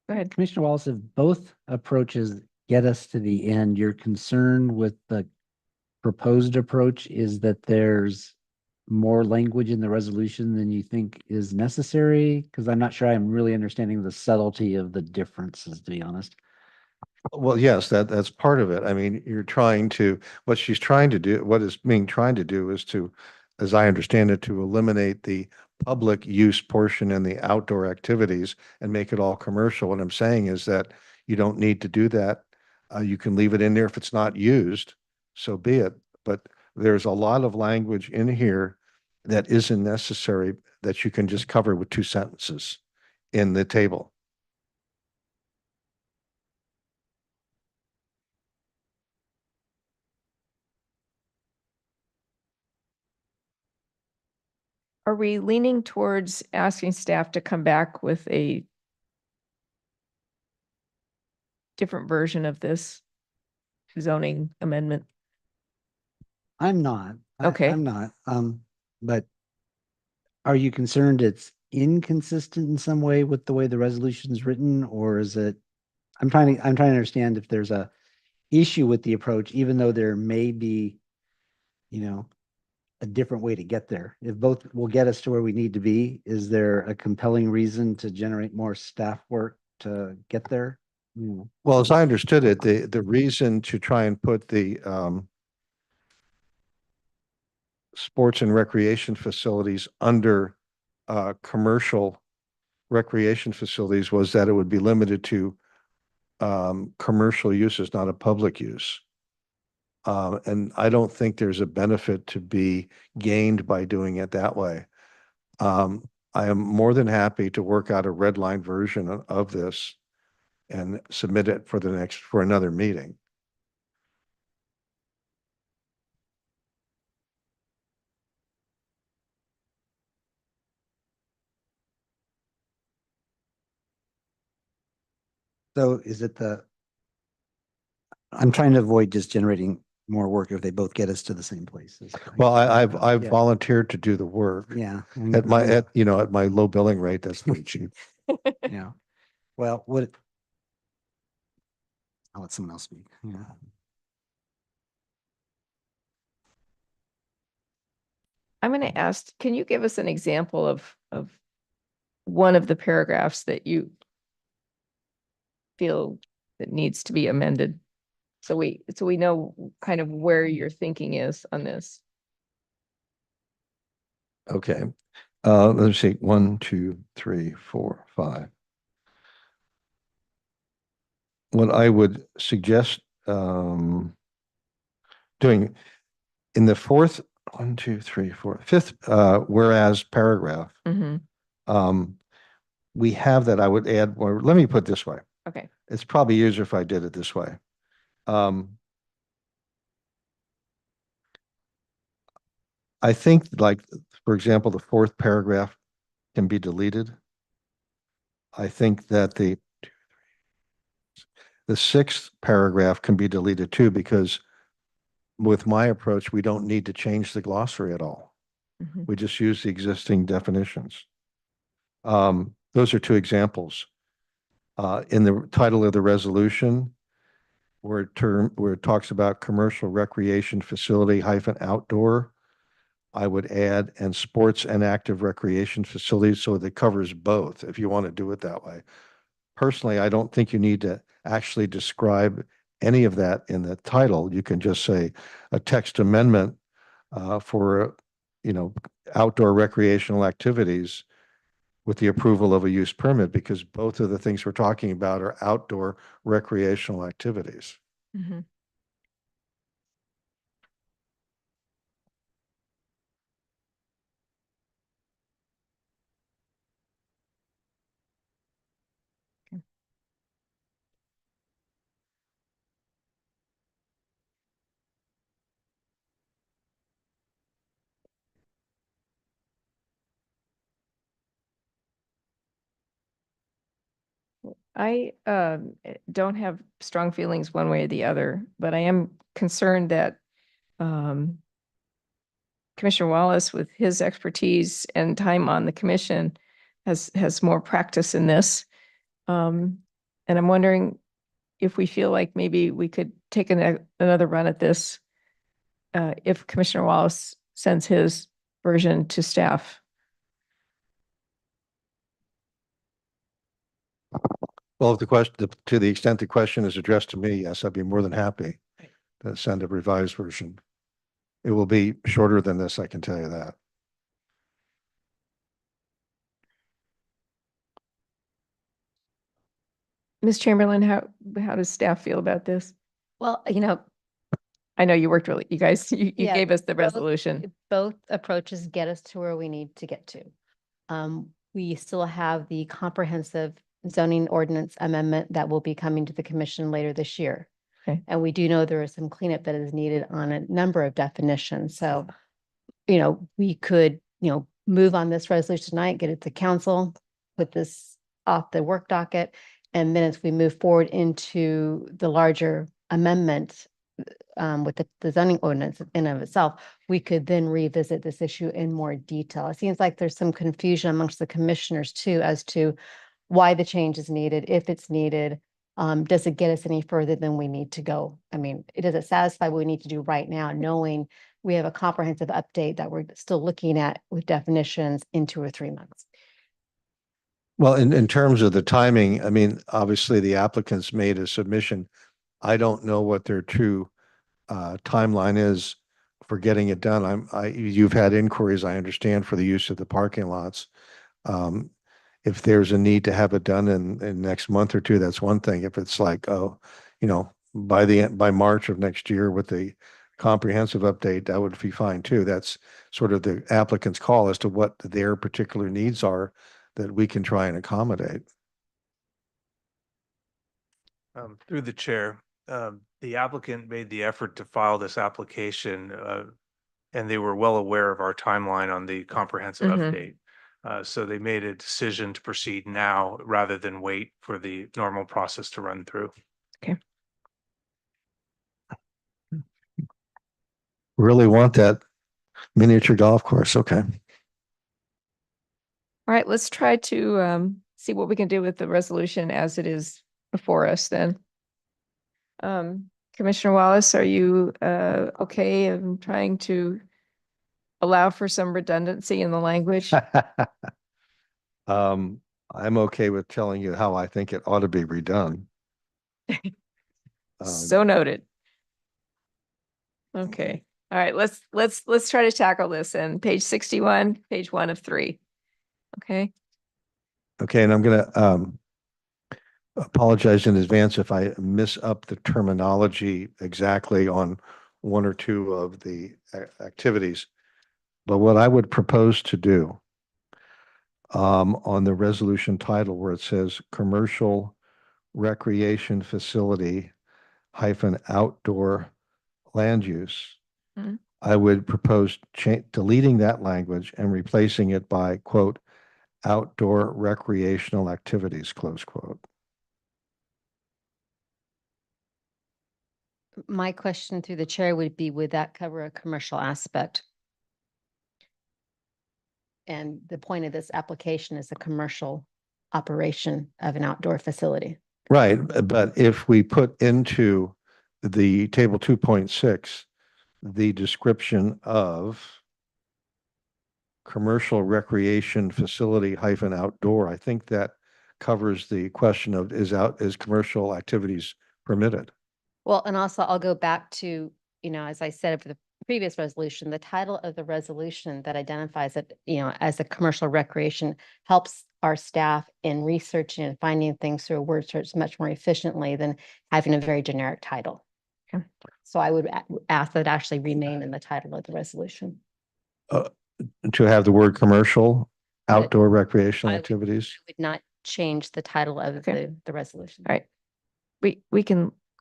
Go ahead. Commissioner Wallace, if both approaches get us to the end, your concern with the proposed approach is that there's more language in the resolution than you think is necessary? Because I'm not sure I'm really understanding the subtlety of the differences, to be honest. Well, yes, that's part of it. I mean, what she's trying to do, what is being trying to do is to, as I understand it, to eliminate the public use portion and the outdoor activities and make it all commercial. What I'm saying is that you don't need to do that. You can leave it in there if it's not used, so be it. But there's a lot of language in here that isn't necessary that you can just cover with 2 sentences in the table. Are we leaning towards asking staff to come back with a different version of this zoning amendment? I'm not. Okay. I'm not. But are you concerned it's inconsistent in some way with the way the resolution is written, or is it? I'm trying to understand if there's a issue with the approach, even though there may be you know, a different way to get there. If both will get us to where we need to be, is there a compelling reason to generate more staff work to get there? Well, as I understood it, the reason to try and put the sports and recreation facilities under commercial recreation facilities was that it would be limited to commercial uses, not a public use. And I don't think there's a benefit to be gained by doing it that way. I am more than happy to work out a red line version of this and submit it for another meeting. So is it I'm trying to avoid just generating more work if they both get us to the same places. Well, I've Yeah. volunteered to do the work Yeah. at my low billing rate. That's not cheap. Yeah. Well, I'll let someone else speak. Yeah. I'm going to ask, can you give us an example of one of the paragraphs that you feel that needs to be amended? So we know kind of where your thinking is on this. Okay. Let's see. 1, 2, 3, 4, 5. What I would suggest doing in the fourth, 1, 2, 3, 4, fifth, whereas paragraph, we have that I would add, or let me put it this way. Okay. It's probably easier if I did it this way. I think, like, for example, the fourth paragraph can be deleted. I think that the sixth paragraph can be deleted too, because with my approach, we don't need to change the glossary at all. We just use the existing definitions. Those are two examples. In the title of the resolution, where it talks about commercial recreation facility -outdoor, I would add and sports and active recreation facilities, so that covers both, if you want to do it that way. Personally, I don't think you need to actually describe any of that in the title. You can just say a text amendment for, outdoor recreational activities with the approval of a use permit, because both of the things we're talking about are outdoor recreational activities. I don't have strong feelings one way or the other, but I am concerned that Commissioner Wallace, with his expertise and time on the commission, has more practice in this. And I'm wondering if we feel like maybe we could take another run at this if Commissioner Wallace sends his version to staff. Well, if the question, to the extent the question is addressed to me, yes, I'd be more than happy to send a revised version. It will be shorter than this, I can tell you that. Ms. Chamberlain, how does staff feel about this? Well, I know you worked you guys, you Yeah, gave us the both- resolution. both approaches get us to where we need to get to. We still have the comprehensive zoning ordinance amendment that will be coming to the commission later this year. Okay. And we do know there is some cleanup that is needed on a number of definitions. So, we could, move on this resolution tonight, get it to council, put this off the work docket. And then as we move forward into the larger amendment with the zoning ordinance in of itself, we could then revisit this issue in more detail. It seems like there's some confusion amongst the commissioners too, as to why the change is needed, if it's needed. Does it get us any further than we need to go? I mean, does it satisfy what we need to do right now, knowing we have a comprehensive update that we're still looking at with definitions in 2 or 3 months. Well, in terms of the timing, I mean, obviously the applicants made a submission. I don't know what their true timeline is for getting it done. You've had inquiries, I understand, for the use of the parking lots. If there's a need to have it done in next month or two, that's one thing. If it's like, oh, by March of next year with the comprehensive update, that would be fine too. That's sort of the applicant's call as to what their particular needs are that we can try and accommodate. Through the chair, the applicant made the effort to file this application, and they were well aware of our timeline on the comprehensive update. So they made a decision to proceed now rather than wait for the normal process to run through. Really want that miniature golf course. Okay. All right, let's try to see what we can do with the resolution as it is before us then. Commissioner Wallace, are you okay in trying to allow for some redundancy in the language? I'm okay with telling you how I think it ought to be redone. So noted. Okay. All right, let's try to tackle this in page 61, page 1 of 3. Okay. Okay, and I'm gonna apologize in advance if I miss up the terminology exactly on 1 or 2 of the activities. But what I would propose to do on the resolution title where it says commercial recreation facility hyphen outdoor land use, Mhm. I would propose deleting that language and replacing it by, quote, outdoor recreational activities, close quote. My question through the chair would be, would that cover a commercial aspect? And the point of this application is a commercial operation of an outdoor facility. Right, but if we put into the table 2.6, the description of commercial recreation facility hyphen outdoor, I think that covers the question of is commercial activities permitted? Well, and also I'll go back to, as I said for the previous resolution, the title of the resolution that identifies it, as a commercial recreation helps our staff in researching and finding things through a word search much more efficiently than having a very generic title. Okay. So I would ask that it actually remain in the title of the resolution. To have the word commercial outdoor recreational I would- activities? Would not change the title of Okay. the resolution. All right.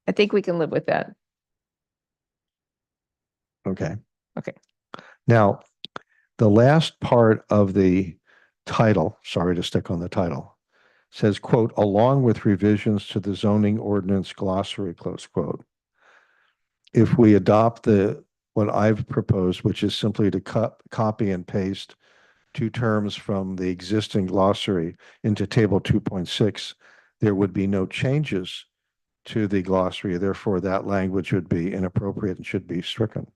I think we can live with that. Okay. Okay. Now, the last part of the title, sorry to stick on the title, says, quote, along with revisions to the zoning ordinance glossary, close quote. If we adopt what I've proposed, which is simply to copy and paste 2 terms from the existing glossary into table 2.6, there would be no changes to the glossary. Therefore, that language would be inappropriate and should be stricken.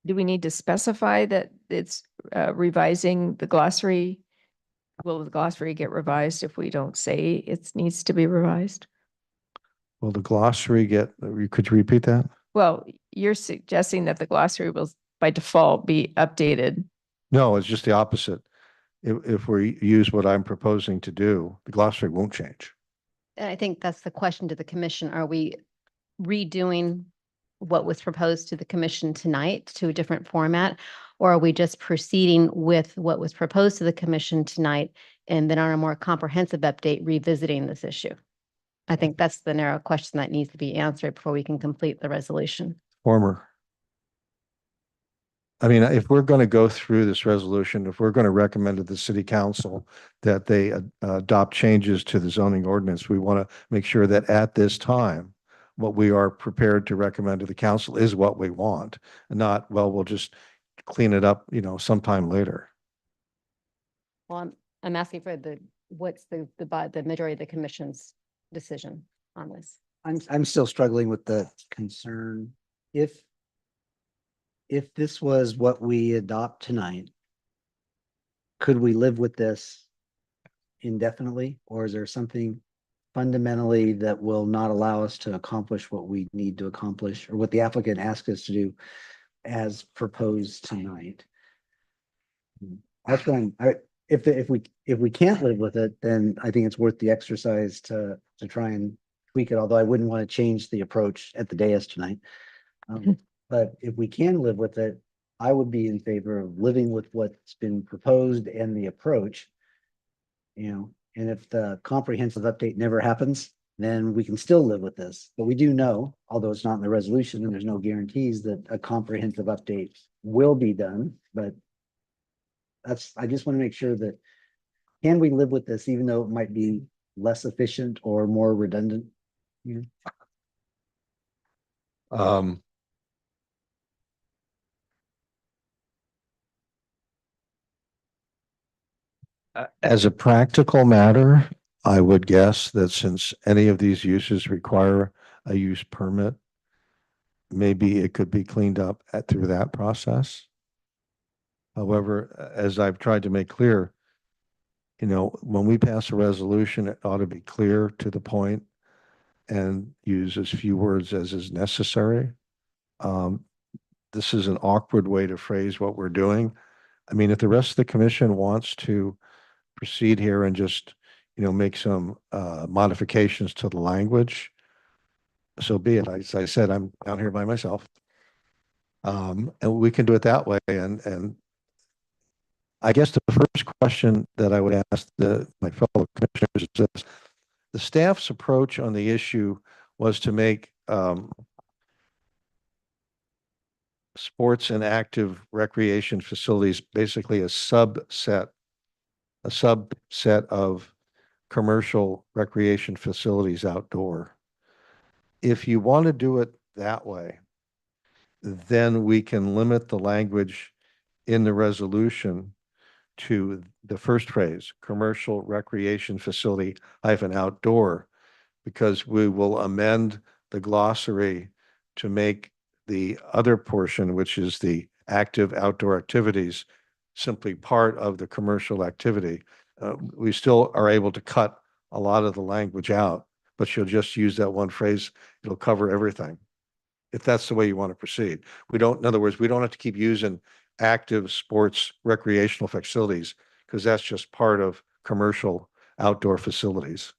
Do we need to specify that it's revising the glossary? Will the glossary get revised if we don't say it needs to be revised? Will the glossary could you repeat that? Well, you're suggesting that the glossary will by default be updated. No, it's just the opposite. If we use what I'm proposing to do, the glossary won't change. And I think that's the question to the commission. Are we redoing what was proposed to the commission tonight to a different format? Or are we just proceeding with what was proposed to the commission tonight and then on a more comprehensive update, revisiting this issue? I think that's the narrow question that needs to be answered before we can complete the resolution. Former. I mean, if we're going to go through this resolution, if we're going to recommend to the city council that they adopt changes to the zoning ordinance, we want to make sure that at this time, what we are prepared to recommend to the council is what we want, and not, well, we'll just clean it up, sometime later. Well, I'm asking for what's the majority of the commission's decision on this? I'm still struggling with the concern. If this was what we adopt tonight, could we live with this indefinitely, or is there something fundamentally that will not allow us to accomplish what we need to accomplish, or what the applicant asked us to do as proposed tonight? That's what if we can't live with it, then I think it's worth the exercise to try and tweak it, although I wouldn't want to change the approach at the dais tonight. But if we can live with it, I would be in favor of living with what's been proposed and the approach. And if the comprehensive update never happens, then we can still live with this. But we do know, although it's not in the resolution and there's no guarantees that a comprehensive update will be done, but I just want to make sure that, can we live with this even though it might be less efficient or more redundant? As a practical matter, I would guess that since any of these uses require a use permit, maybe it could be cleaned up through that process. However, as I've tried to make clear, when we pass a resolution, it ought to be clear, to the point, and use as few words as is necessary. This is an awkward way to phrase what we're doing. I mean, if the rest of the commission wants to proceed here and just, make some modifications to the language, so be it. As I said, I'm down here by myself. And we can do it that way. And I guess the first question that I would ask my fellow commissioners is this: the staff's approach on the issue was to make sports and active recreation facilities basically a subset of commercial recreation facilities outdoor. If you want to do it that way, then we can limit the language in the resolution to the first phrase, commercial recreation facility -outdoor, because we will amend the glossary to make the other portion, which is the active outdoor activities, simply part of the commercial activity. We still are able to cut a lot of the language out, but you'll just use that one phrase. It'll cover everything, if that's the way you want to proceed. In other words, we don't have to keep using active sports recreational facilities, because that's just part of commercial outdoor facilities.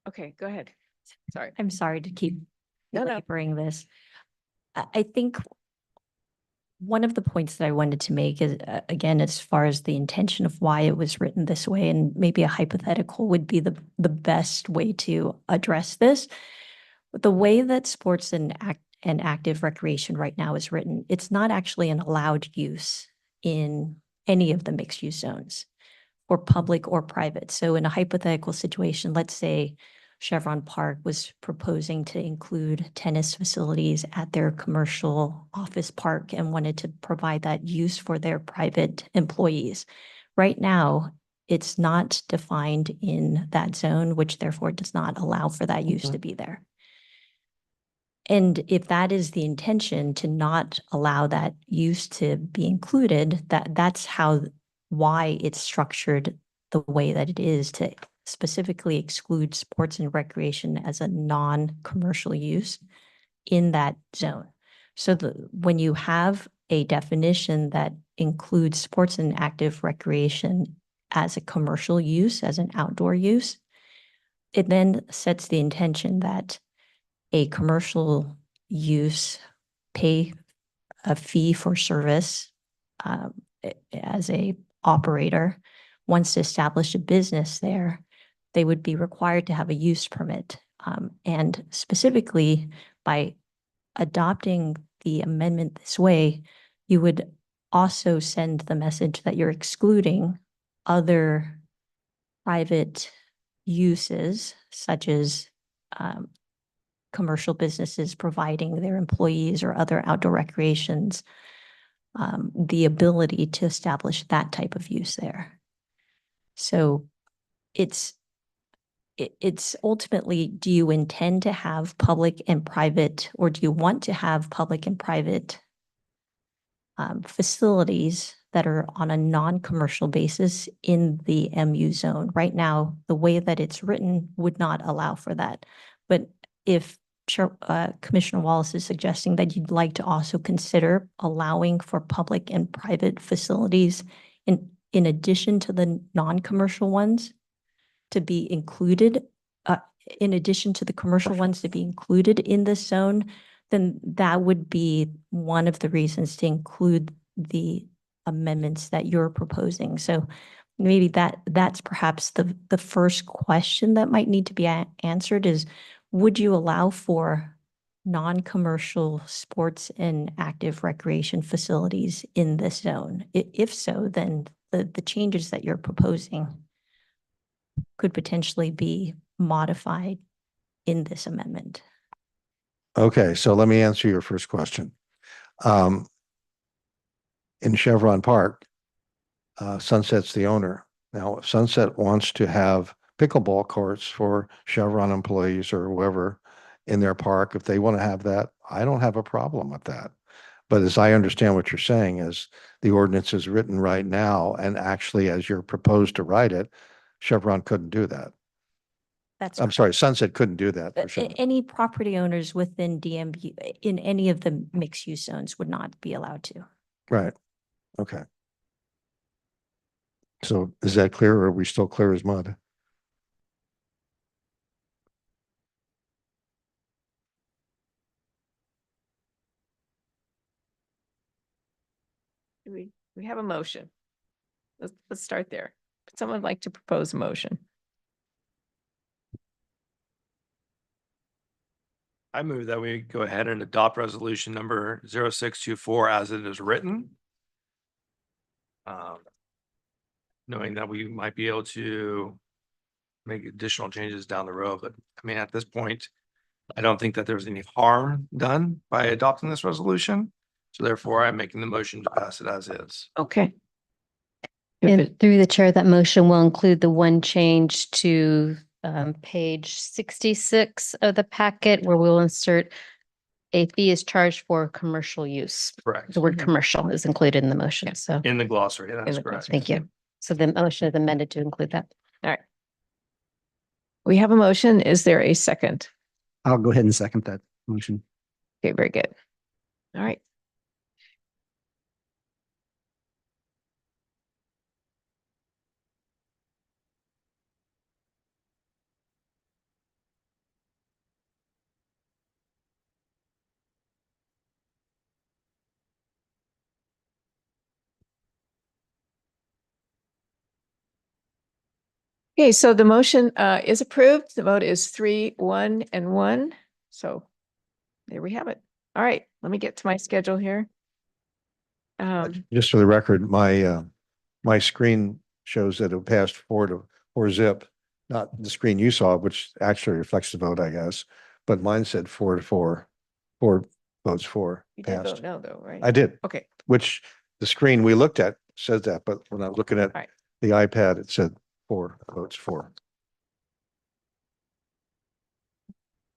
Okay, go ahead. Sorry. I'm sorry to keep No. belaboring this. I think one of the points that I wanted to make is, again, as far as the intention of why it was written this way, and maybe a hypothetical would be the best way to address this. The way that sports and active recreation right now is written, it's not actually an allowed use in any of the mixed use zones, or public or private. So in a hypothetical situation, let's say Chevron Park was proposing to include tennis facilities at their commercial office park and wanted to provide that use for their private employees. Right now, it's not defined in that zone, which therefore does not allow for that use to be there. And if that is the intention, to not allow that use to be included, that's why it's structured the way that it is, to specifically exclude sports and recreation as a non-commercial use in that zone. So when you have a definition that includes sports and active recreation as a commercial use, as an outdoor use, it then sets the intention that a commercial use pay a fee for service as a operator wants to establish a business there, they would be required to have a use permit. And specifically, by adopting the amendment this way, you would also send the message that you're excluding other private uses, such as commercial businesses providing their employees or other outdoor recreations, the ability to establish that type of use there. So it's ultimately, do you intend to have public and private, or do you want to have public and private facilities that are on a non-commercial basis in the MU zone? Right now, the way that it's written would not allow for that. But if Commissioner Wallace is suggesting that you'd like to also consider allowing for public and private facilities in addition to the non-commercial ones to be included, in addition to the commercial ones to be included in this zone, then that would be one of the reasons to include the amendments that you're proposing. So maybe that's perhaps the first question that might need to be answered is, would you allow for non-commercial sports and active recreation facilities in this zone? If so, then the changes that you're proposing could potentially be modified in this amendment. Okay, so let me answer your first question. In Chevron Park, Sunset's the owner. Now, if Sunset wants to have pickleball courts for Chevron employees or whoever in their park, if they want to have that, I don't have a problem with that. But as I understand what you're saying is the ordinance is written right now, and actually as you're proposed to write it, Chevron couldn't do that. I'm sorry, Sunset couldn't do that for Chevron. Any property owners within DMV in any of the mixed use zones would not be allowed to. Right. Okay. So is that clear, or are we still clear as mud? We have a motion. Let's start there. Would someone like to propose a motion? I move that we go ahead and adopt resolution number 0624 as it is written. Knowing that we might be able to make additional changes down the road, but I mean, at this point, I don't think that there's any harm done by adopting this resolution. So therefore, I'm making the motion to pass it as is. Okay. If And it- through the chair, that motion will include the one change to page 66 of the packet where we'll insert a fee is charged for commercial use. Correct. The word commercial is included in the motion, so In the glossary, that's the correct. thank you. So the motion is amended to include that. We have a motion. Is there a second? I'll go ahead and second that motion. Okay, very good. All right. Okay, so the motion is approved. The vote is 3-1 and 1. So there we have it. All right, let me get to my schedule here. Just for the record, my screen shows that it passed 4 zip, not the screen you saw, which actually reflects the vote, I guess. But mine said 4-4, 4 votes for You did vote passed. no, though, right? I did, Okay, which the screen we looked at says that, but when I was looking at Right. the iPad, it said 4 votes for.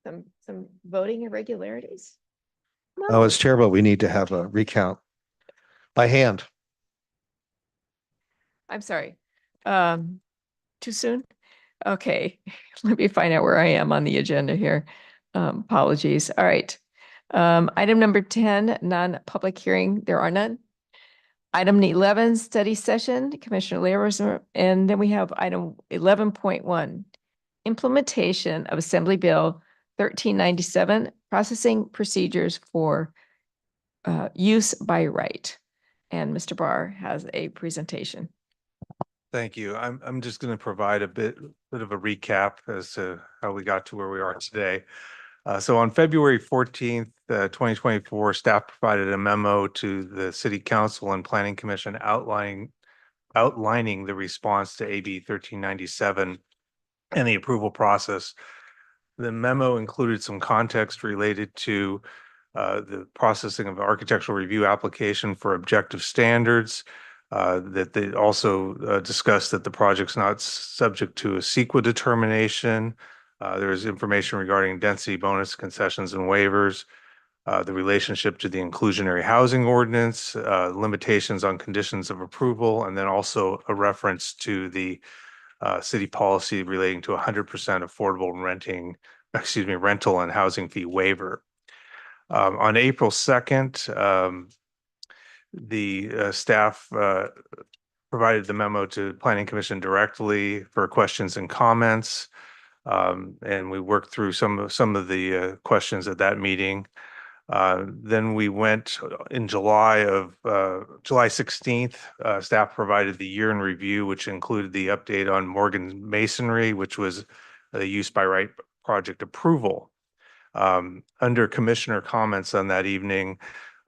some voting irregularities. Come Oh, on. it's terrible. We need to have a recount by hand. I'm sorry. Too soon? Okay, let me find out where I am on the agenda here. Apologies. All right. Item number 10, non-public hearing. There are none. Item 11, study session, Commissioner Layers, and then we have item 11.1, implementation of Assembly Bill 1397, processing procedures for use by right. And Mr. Barr has a presentation. Thank you. I'm just going to provide a bit of a recap as to how we got to where we are today. So on February 14th, 2024, staff provided a memo to the City Council and Planning Commission outlining the response to AB 1397 and the approval process. The memo included some context related to the processing of architectural review application for objective standards. That they also discussed that the project's not subject to a CEQA determination. There's information regarding density bonus concessions and waivers, the relationship to the inclusionary housing ordinance, limitations on conditions of approval, and then also a reference to the city policy relating to 100% affordable rental and housing fee waiver. On April 2nd, the staff provided the memo to Planning Commission directly for questions and comments. And we worked through some of the questions at that meeting. Then we went in July 16th, staff provided the year in review, which included the update on Morgan Masonry, which was the use by right project approval. Under commissioner comments on that evening,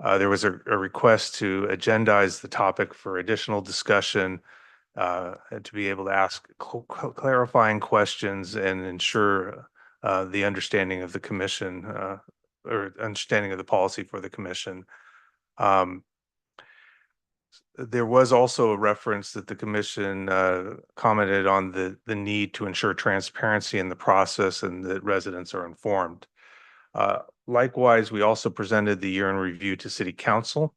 there was a request to agendize the topic for additional discussion, and to be able to ask clarifying questions and ensure the understanding of the commission, or understanding of the policy for the commission. There was also a reference that the commission commented on the need to ensure transparency in the process and that residents are informed. Likewise, we also presented the year in review to City Council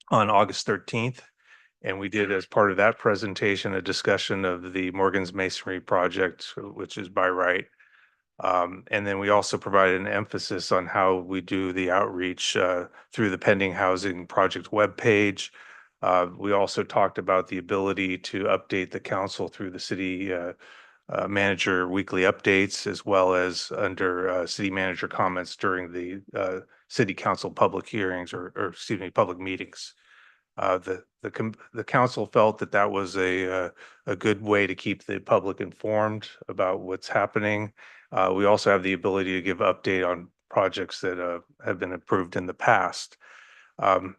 on August 13th. And we did, as part of that presentation, a discussion of the Morgan's Masonry project, which is by right. And then we also provided an emphasis on how we do the outreach through the pending housing project webpage. We also talked about the ability to update the council through the city manager weekly updates, as well as under city manager comments during the city council public hearings or excuse me, public meetings. The council felt that that was a good way to keep the public informed about what's happening. We also have the ability to give update on projects that have been approved in the past.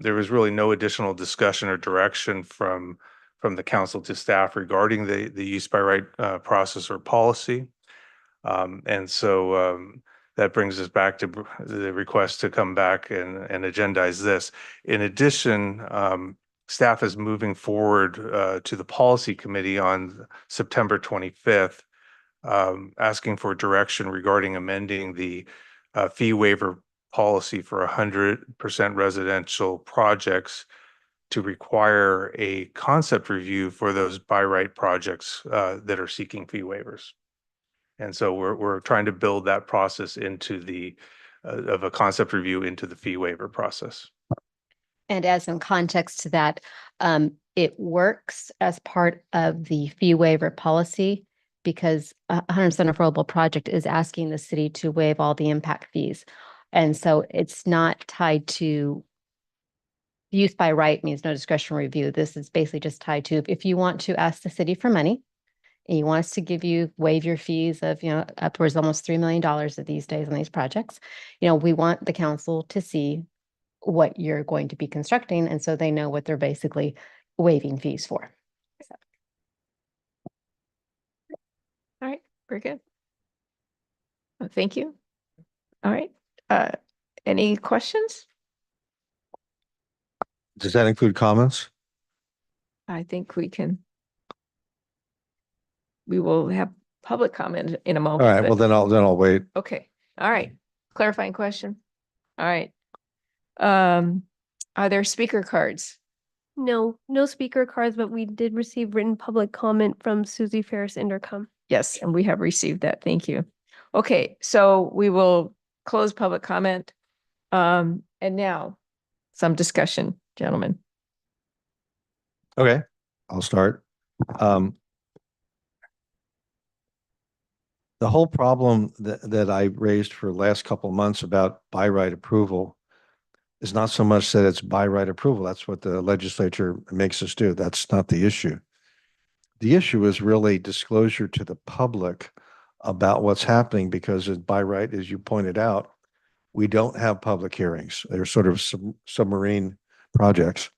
There was really no additional discussion or direction from the council to staff regarding the use by right process or policy. And so that brings us back to the request to come back and agendize this. In addition, staff is moving forward to the policy committee on September 25th, asking for direction regarding amending the fee waiver policy for 100% residential projects to require a concept review for those by right projects that are seeking fee waivers. And so we're trying to build that process into the of a concept review into the fee waiver process. And as some context to that, it works as part of the fee waiver policy because 100% affordable project is asking the city to waive all the impact fees. And so it's not tied to use by right means no discretionary review. This is basically just tied to if you want to ask the city for money and you want us to waive your fees of, upwards almost $3 million of these days on these projects, we want the council to see what you're going to be constructing. And so they know what they're basically waiving fees for. All right, very good. Thank you. All right. Any questions? Does that include comments? I think we will have public comment in a All moment. right, well, but- then I'll wait. Okay, all right. Clarifying question. All right. Are there speaker cards? No speaker cards, but we did receive written public comment from Susie Ferris Intercom. Yes, and we have received that. Thank you. Okay, so we will close public comment. And now some discussion, gentlemen. Okay, I'll start. The whole problem that I raised for the last couple of months about by right approval is not so much that it's by right approval. That's what the legislature makes us do. That's not the issue. The issue is really disclosure to the public about what's happening because by right, as you pointed out, we don't have public hearings. They're sort of submarine projects.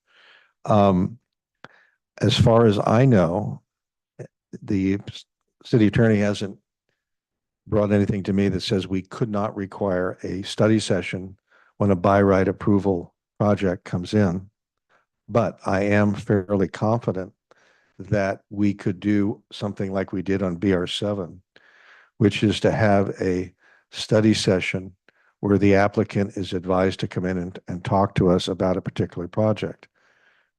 As far as I know, the city attorney hasn't brought anything to me that says we could not require a study session when a by right approval project comes in. But I am fairly confident that we could do something like we did on BR7, which is to have a study session where the applicant is advised to come in and talk to us about a particular project.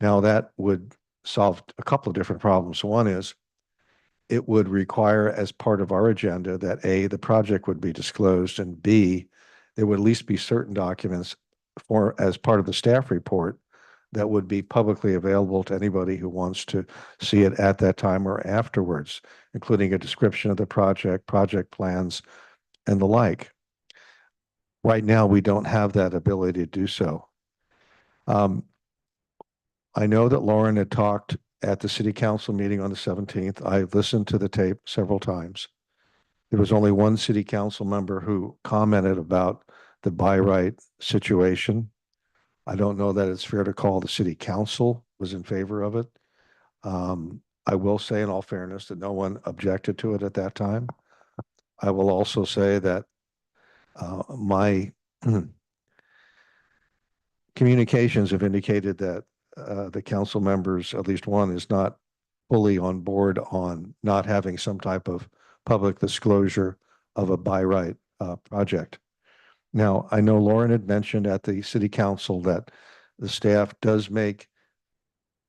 Now, that would solve a couple of different problems. One is it would require as part of our agenda that A, the project would be disclosed, and B, there would at least be certain documents for, as part of the staff report, that would be publicly available to anybody who wants to see it at that time or afterwards, including a description of the project, project plans, and the like. Right now, we don't have that ability to do so. I know that Lauren had talked at the city council meeting on the 17th. I listened to the tape several times. There was only one city council member who commented about the by right situation. I don't know that it's fair to call the city council was in favor of it. I will say in all fairness that no one objected to it at that time. I will also say that my communications have indicated that the council members, at least one, is not fully on board on not having some type of public disclosure of a by right project. Now, I know Lauren had mentioned at the city council that the staff does make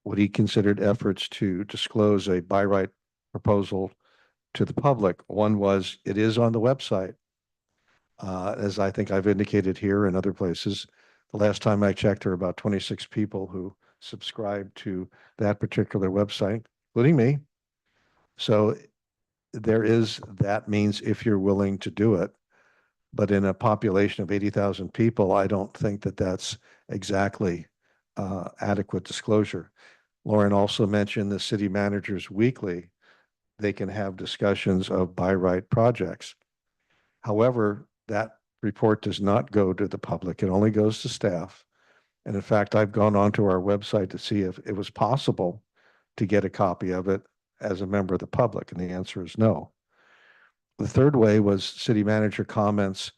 what he considered efforts to disclose a by right proposal to the public. One was, it is on the website. As I think I've indicated here and other places, the last time I checked, there were about 26 people who subscribed to that particular website, including me. So there is that means if you're willing to do it. But in a population of 80,000 people, I don't think that that's exactly adequate disclosure. Lauren also mentioned the city managers weekly. They can have discussions of by right projects. However, that report does not go to the public. It only goes to staff. And in fact, I've gone onto our website to see if it was possible to get a copy of it as a member of the public, and the answer is no. The third way was city manager comments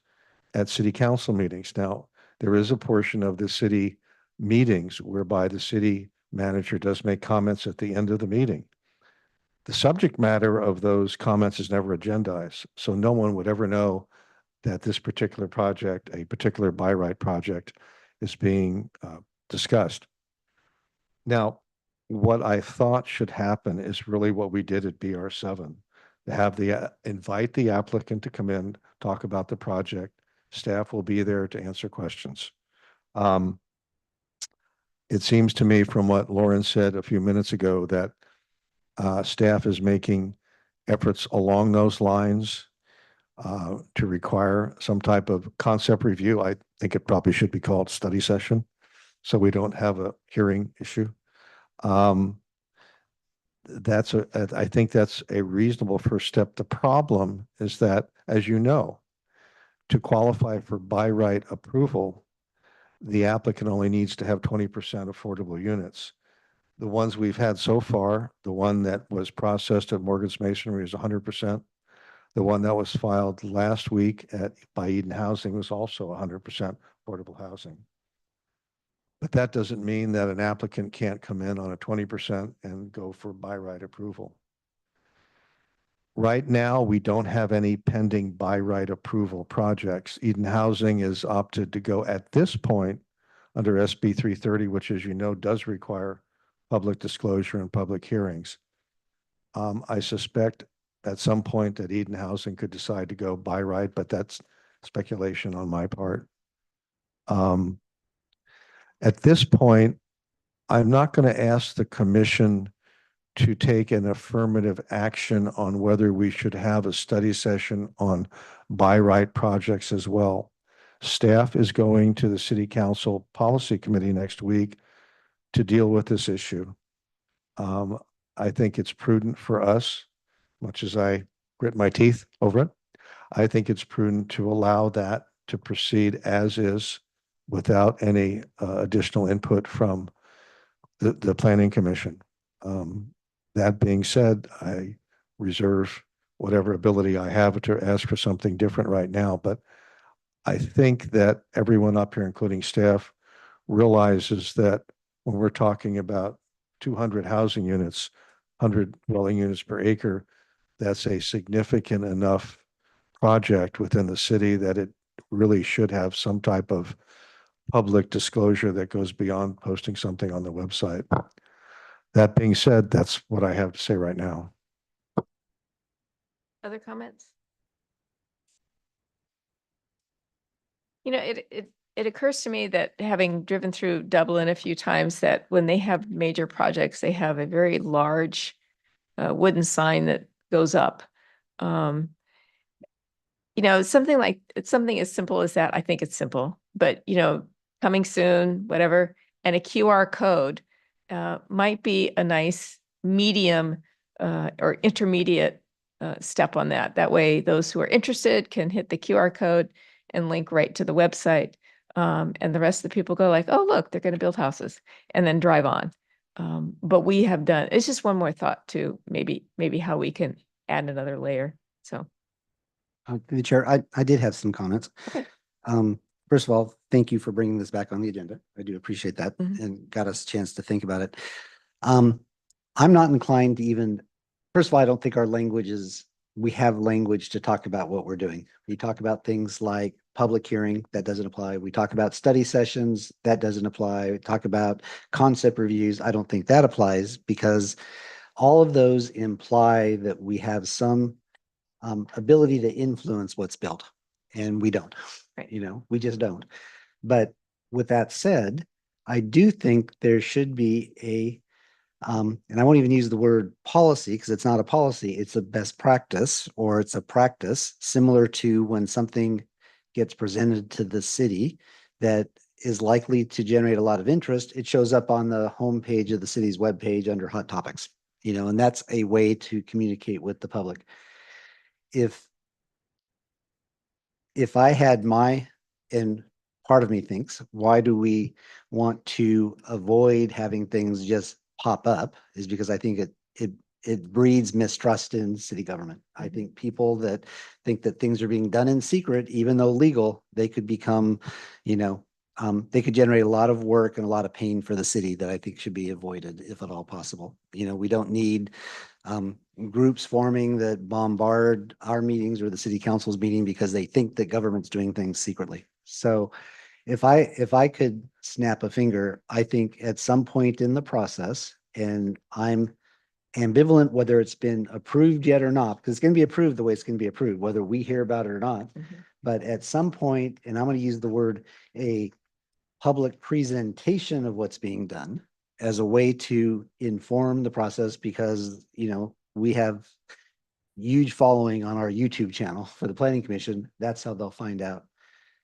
at city council meetings. Now, there is a portion of the city meetings whereby the city manager does make comments at the end of the meeting. The subject matter of those comments is never agendized, so no one would ever know that this particular project, a particular by right project, is being discussed. Now, what I thought should happen is really what we did at BR7. To have the invite the applicant to come in, talk about the project. Staff will be there to answer questions. It seems to me from what Lauren said a few minutes ago that staff is making efforts along those lines to require some type of concept review. I think it probably should be called study session, so we don't have a hearing issue. I think that's a reasonable first step. The problem is that, as you know, to qualify for by right approval, the applicant only needs to have 20% affordable units. The ones we've had so far, the one that was processed at Morgan's Masonry is 100%. The one that was filed last week by Eden Housing was also 100% affordable housing. But that doesn't mean that an applicant can't come in on a 20% and go for by right approval. Right now, we don't have any pending by right approval projects. Eden Housing is opted to go at this point under SB 330, which, as you know, does require public disclosure and public hearings. I suspect at some point that Eden Housing could decide to go by right, but that's speculation on my part. At this point, I'm not going to ask the commission to take an affirmative action on whether we should have a study session on by right projects as well. Staff is going to the City Council Policy Committee next week to deal with this issue. I think it's prudent for us, much as I grit my teeth over it, I think it's prudent to allow that to proceed as is without any additional input from the Planning Commission. That being said, I reserve whatever ability I have to ask for something different right now, but I think that everyone up here, including staff, realizes that when we're talking about 200 housing units, 100 dwelling units per acre, that's a significant enough project within the city that it really should have some type of public disclosure that goes beyond posting something on the website. That being said, that's what I have to say right now. Other comments? You know, it occurs to me that having driven through Dublin a few times, that when they have major projects, they have a very large wooden sign that goes up. You know, something as simple as that, I think it's simple, but you know, coming soon, whatever, and a QR code might be a nice medium or intermediate step on that. That way, those who are interested can hit the QR code and link right to the website. And the rest of the people go like, oh, look, they're going to build houses, and then drive on. But we have done, it's just one more thought to maybe how we can add another layer. So. The chair, I did have some comments. Okay. First of all, thank you for bringing this back on the agenda. I do appreciate that Mhm. and got us a chance to think about it. I'm not inclined to even, first of all, I don't think our language is, we have language to talk about what we're doing. We talk about things like public hearing, that doesn't apply. We talk about study sessions, that doesn't apply. We talk about concept reviews. I don't think that applies because all of those imply that we have some ability to influence what's built, and we don't. Right. You know, we just don't. But with that said, I do think there should be a, and I won't even use the word policy because it's not a policy, it's a best practice, or it's a practice similar to when something gets presented to the city that is likely to generate a lot of interest. It shows up on the homepage of the city's webpage under hot topics, you know, and that's a way to communicate with the public. If I had my, and part of me thinks, why do we want to avoid having things just pop up, is because I think it breeds mistrust in city government. I think people that think that things are being done in secret, even though legal, they could become, you know, they could generate a lot of work and a lot of pain for the city that I think should be avoided if at all possible. You know, we don't need groups forming that bombard our meetings or the city council's meeting because they think that government's doing things secretly. So if I could snap a finger, I think at some point in the process, and I'm ambivalent whether it's been approved yet or not, because it's going to be approved the way it's going to be approved, whether we hear about it or not. Mhm. But at some point, and I'm going to use the word, a public presentation of what's being done as a way to inform the process, because, you know, we have huge following on our YouTube channel for the planning commission. That's how they'll find out,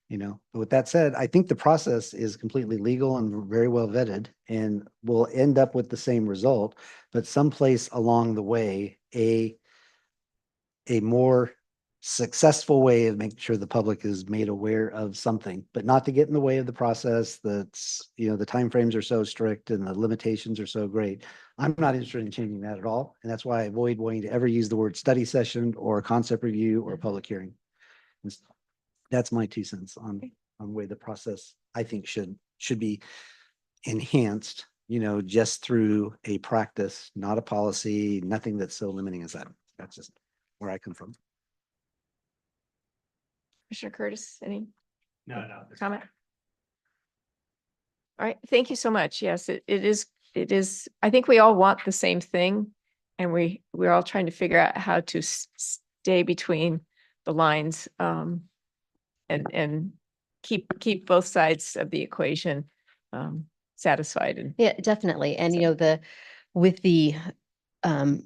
you know. But with that said, I think the process is completely legal and very well vetted, and we'll end up with the same result, but someplace along the way, a more successful way of making sure the public is made aware of something, but not to get in the way of the process. That's, you know, the timeframes are so strict and the limitations are so great. I'm not interested in changing that at all. And that's why I avoid wanting to ever use the word study session or concept review or public hearing. That's my 2 cents on the way the process, I think, should be enhanced, you know, just through a practice, not a policy, nothing that's so limiting as that. That's just where I come from. Commissioner Curtis, any No. comment? All right, thank you so much. Yes, it is, I think we all want the same thing, and we're all trying to figure out how to stay between the lines, and keep both sides of the equation satisfied. And Yeah, definitely. And, So- you know, with the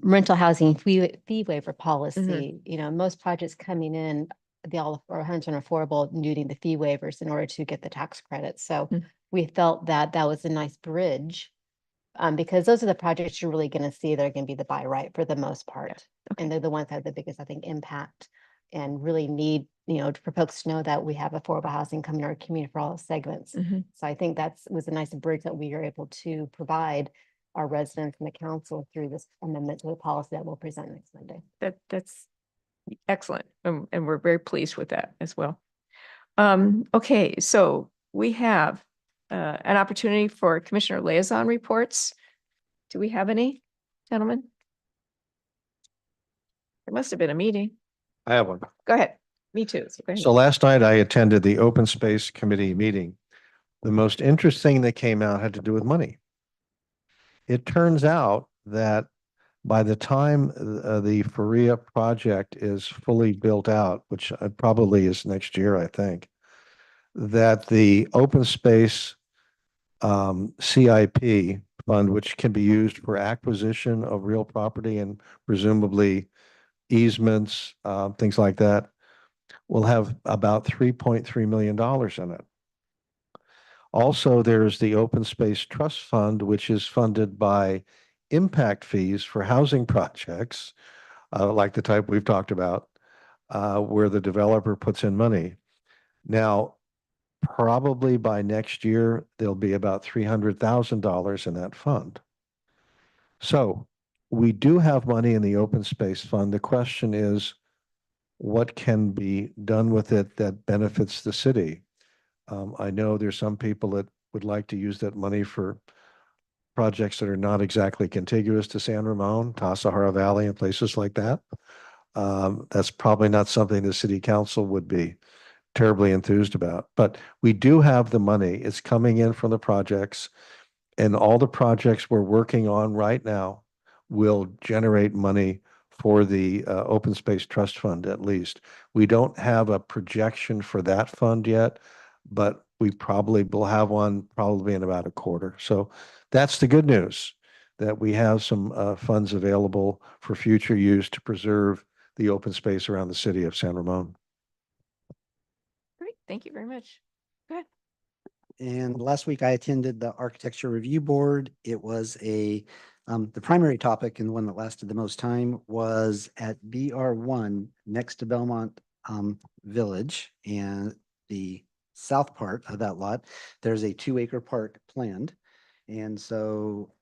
rental housing fee waiver policy, you know, most projects coming in, they all are 100% affordable, needing the fee waivers in order to get the tax credits. So Mm. we felt that that was a nice bridge, because those are the projects you're really going to see. They're going to be the buy right for the most part. Okay. And they're the ones that have the biggest, I think, impact and really need, you know, for folks to know that we have affordable housing coming to our community for all segments. Mhm. So I think was a nice bridge that we are able to provide our residents and the council through this amendment to the policy that we'll present next Monday. that's Excellent. And we're very pleased with that as well. Okay, so we have an opportunity for Commissioner liaison reports. Do we have any, gentlemen? There must have been a meeting. I have one. Go ahead. Me too. So go ahead. So last night I attended the Open Space Committee meeting. The most interesting that came out had to do with money. It turns out that by the time the Faria project is fully built out, which probably is next year, I think, that the open space CIP fund, which can be used for acquisition of real property and presumably easements, things like that, will have about $3.3 million in it. Also, there's the Open Space Trust Fund, which is funded by impact fees for housing projects, like the type we've talked about, where the developer puts in money. Now, probably by next year, there'll be about $300,000 in that fund. So we do have money in the Open Space Fund. The question is, what can be done with it that benefits the city? I know there's some people that would like to use that money for projects that are not exactly contiguous to San Ramon, Tassajara Valley, and places like that. That's probably not something the city council would be terribly enthused about. But we do have the money. It's coming in from the projects, and all the projects we're working on right now will generate money for the Open Space Trust Fund, at least. We don't have a projection for that fund yet, but we probably will have one probably in about a quarter. So that's the good news, that we have some funds available for future use to preserve the open space around the city of San Ramon. Great. Thank you very much. Go ahead. And last week I attended the Architecture Review Board. It was the primary topic and the one that lasted the most time was at BR1 next to Belmont Village, and the south part of that lot, there's a 2-acre park planned. And so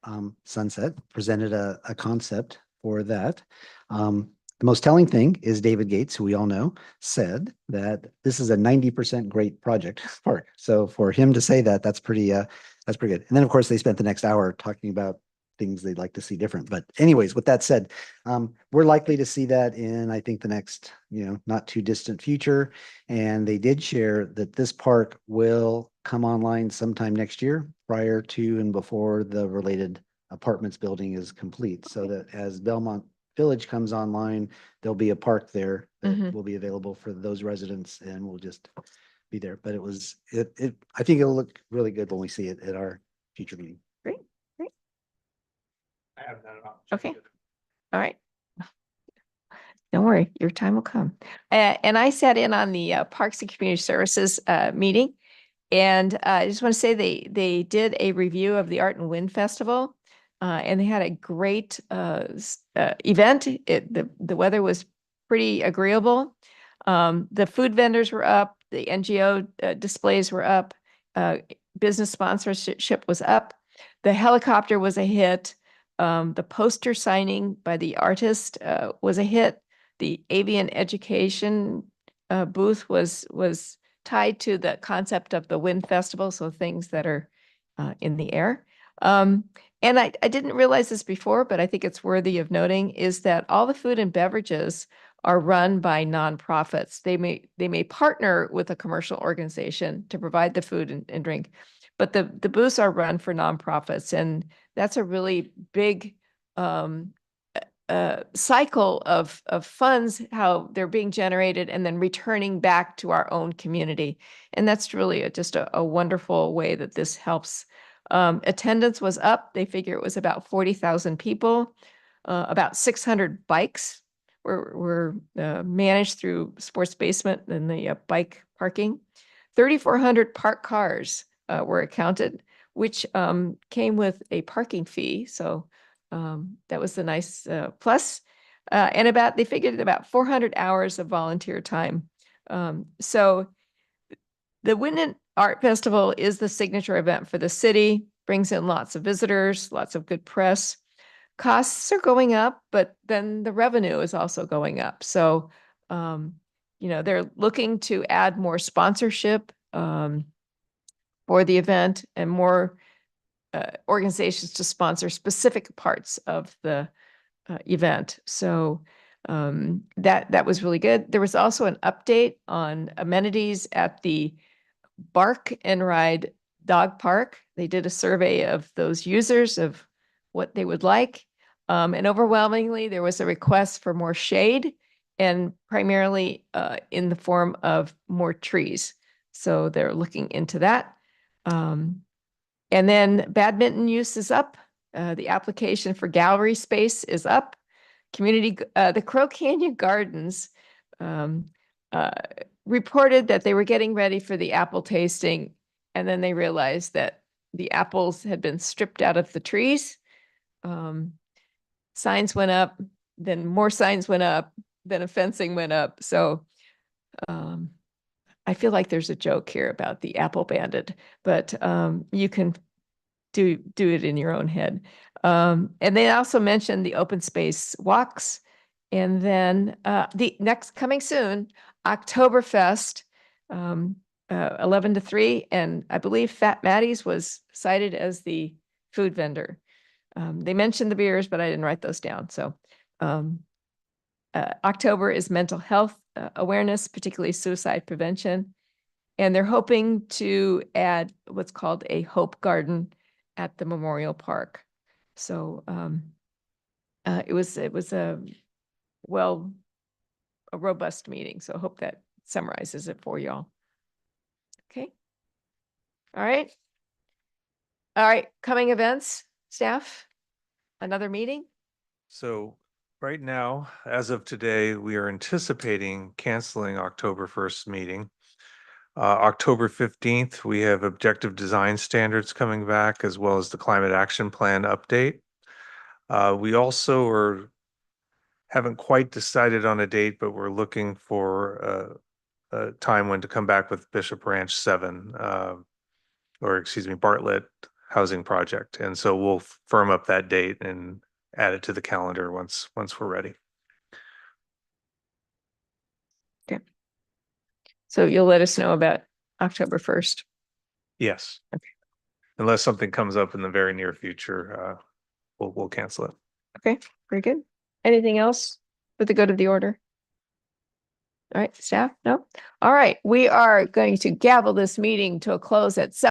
Sunset presented a concept for that. The most telling thing is David Gates, who we all know, said that this is a 90% great project park. So for him to say that, that's pretty good. And then of course they spent the next hour talking about things they'd like to see different. But anyways, with that said, we're likely to see that in, I think, the next, not too distant future. And they did share that this park will come online sometime next year, prior to and before the related apartments building is complete. So that as Belmont Village comes online, there'll be a park there that will be available for those residents, and we'll just be there. But I think it'll look really good when we see it at our future meeting. Great. Great. I have that option. Okay. All right. Don't worry, your time will come. And I sat in on the Parks and Community Services meeting. And I just want to say they did a review of the Art and Wind Festival. And they had a great event. The weather was pretty agreeable. The food vendors were up. The NGO displays were up. Business sponsorship was up. The helicopter was a hit. The poster signing by the artist was a hit. The avian education booth was tied to the concept of the wind festival, so things that are in the air. And I didn't realize this before, but I think it's worthy of noting, is that all the food and beverages are run by nonprofits. They may partner with a commercial organization to provide the food and drink, but the booths are run for nonprofits, and that's a really big cycle of funds, how they're being generated and then returning back to our own community. And that's really just a wonderful way that this helps. Attendance was up. They figure it was about 40,000 people. About 600 bikes were managed through Sports Basement and the bike parking. 3,400 parked cars were accounted, which came with a parking fee. So that was the nice plus. And they figured about 400 hours of volunteer time. So the Wind and Art Festival is the signature event for the city, brings in lots of visitors, lots of good press. Costs are going up, but then the revenue is also going up. So They're looking to add more sponsorship for the event and more organizations to sponsor specific parts of the event. So that was really good. There was also an update on amenities at the Bark and Ride Dog Park. They did a survey of those users of what they would like. And overwhelmingly, there was a request for more shade and primarily in the form of more trees. So they're looking into that. And then badminton use is up. The application for gallery space is up. The Crow Canyon Gardens reported that they were getting ready for the apple tasting, and then they realized that the apples had been stripped out of the trees. Signs went up, then more signs went up, then a fencing went up. So I feel like there's a joke here about the apple bandit, but you can do it in your own head. And they also mentioned the open space walks. And then the next coming soon, Oktoberfest, 11 to 3. And I believe Fat Maddie's was cited as the food vendor. They mentioned the beers, but I didn't write those down. So October is mental health awareness, particularly suicide prevention. And they're hoping to add what's called a Hope Garden at the Memorial Park. So it was a robust meeting. So I hope that summarizes it for y'all. Okay. All right. All right. Coming events, staff, another meeting. So right now, as of today, we are anticipating canceling October 1st meeting. October 15th, we have objective design standards coming back, as well as the climate action plan update. We also haven't quite decided on a date, but we're looking for a time when to come back with Bishop Ranch 7, Bartlett Housing Project. And so we'll firm up that date and add it to the calendar once we're ready. Okay. So you'll let us know about October 1st. Yes. Okay. Unless something comes up in the very near future, we'll cancel it. Okay, very good. Anything else for the good of the order? All right, staff? No? All right, we are going to gavel this meeting to a close at 7:00.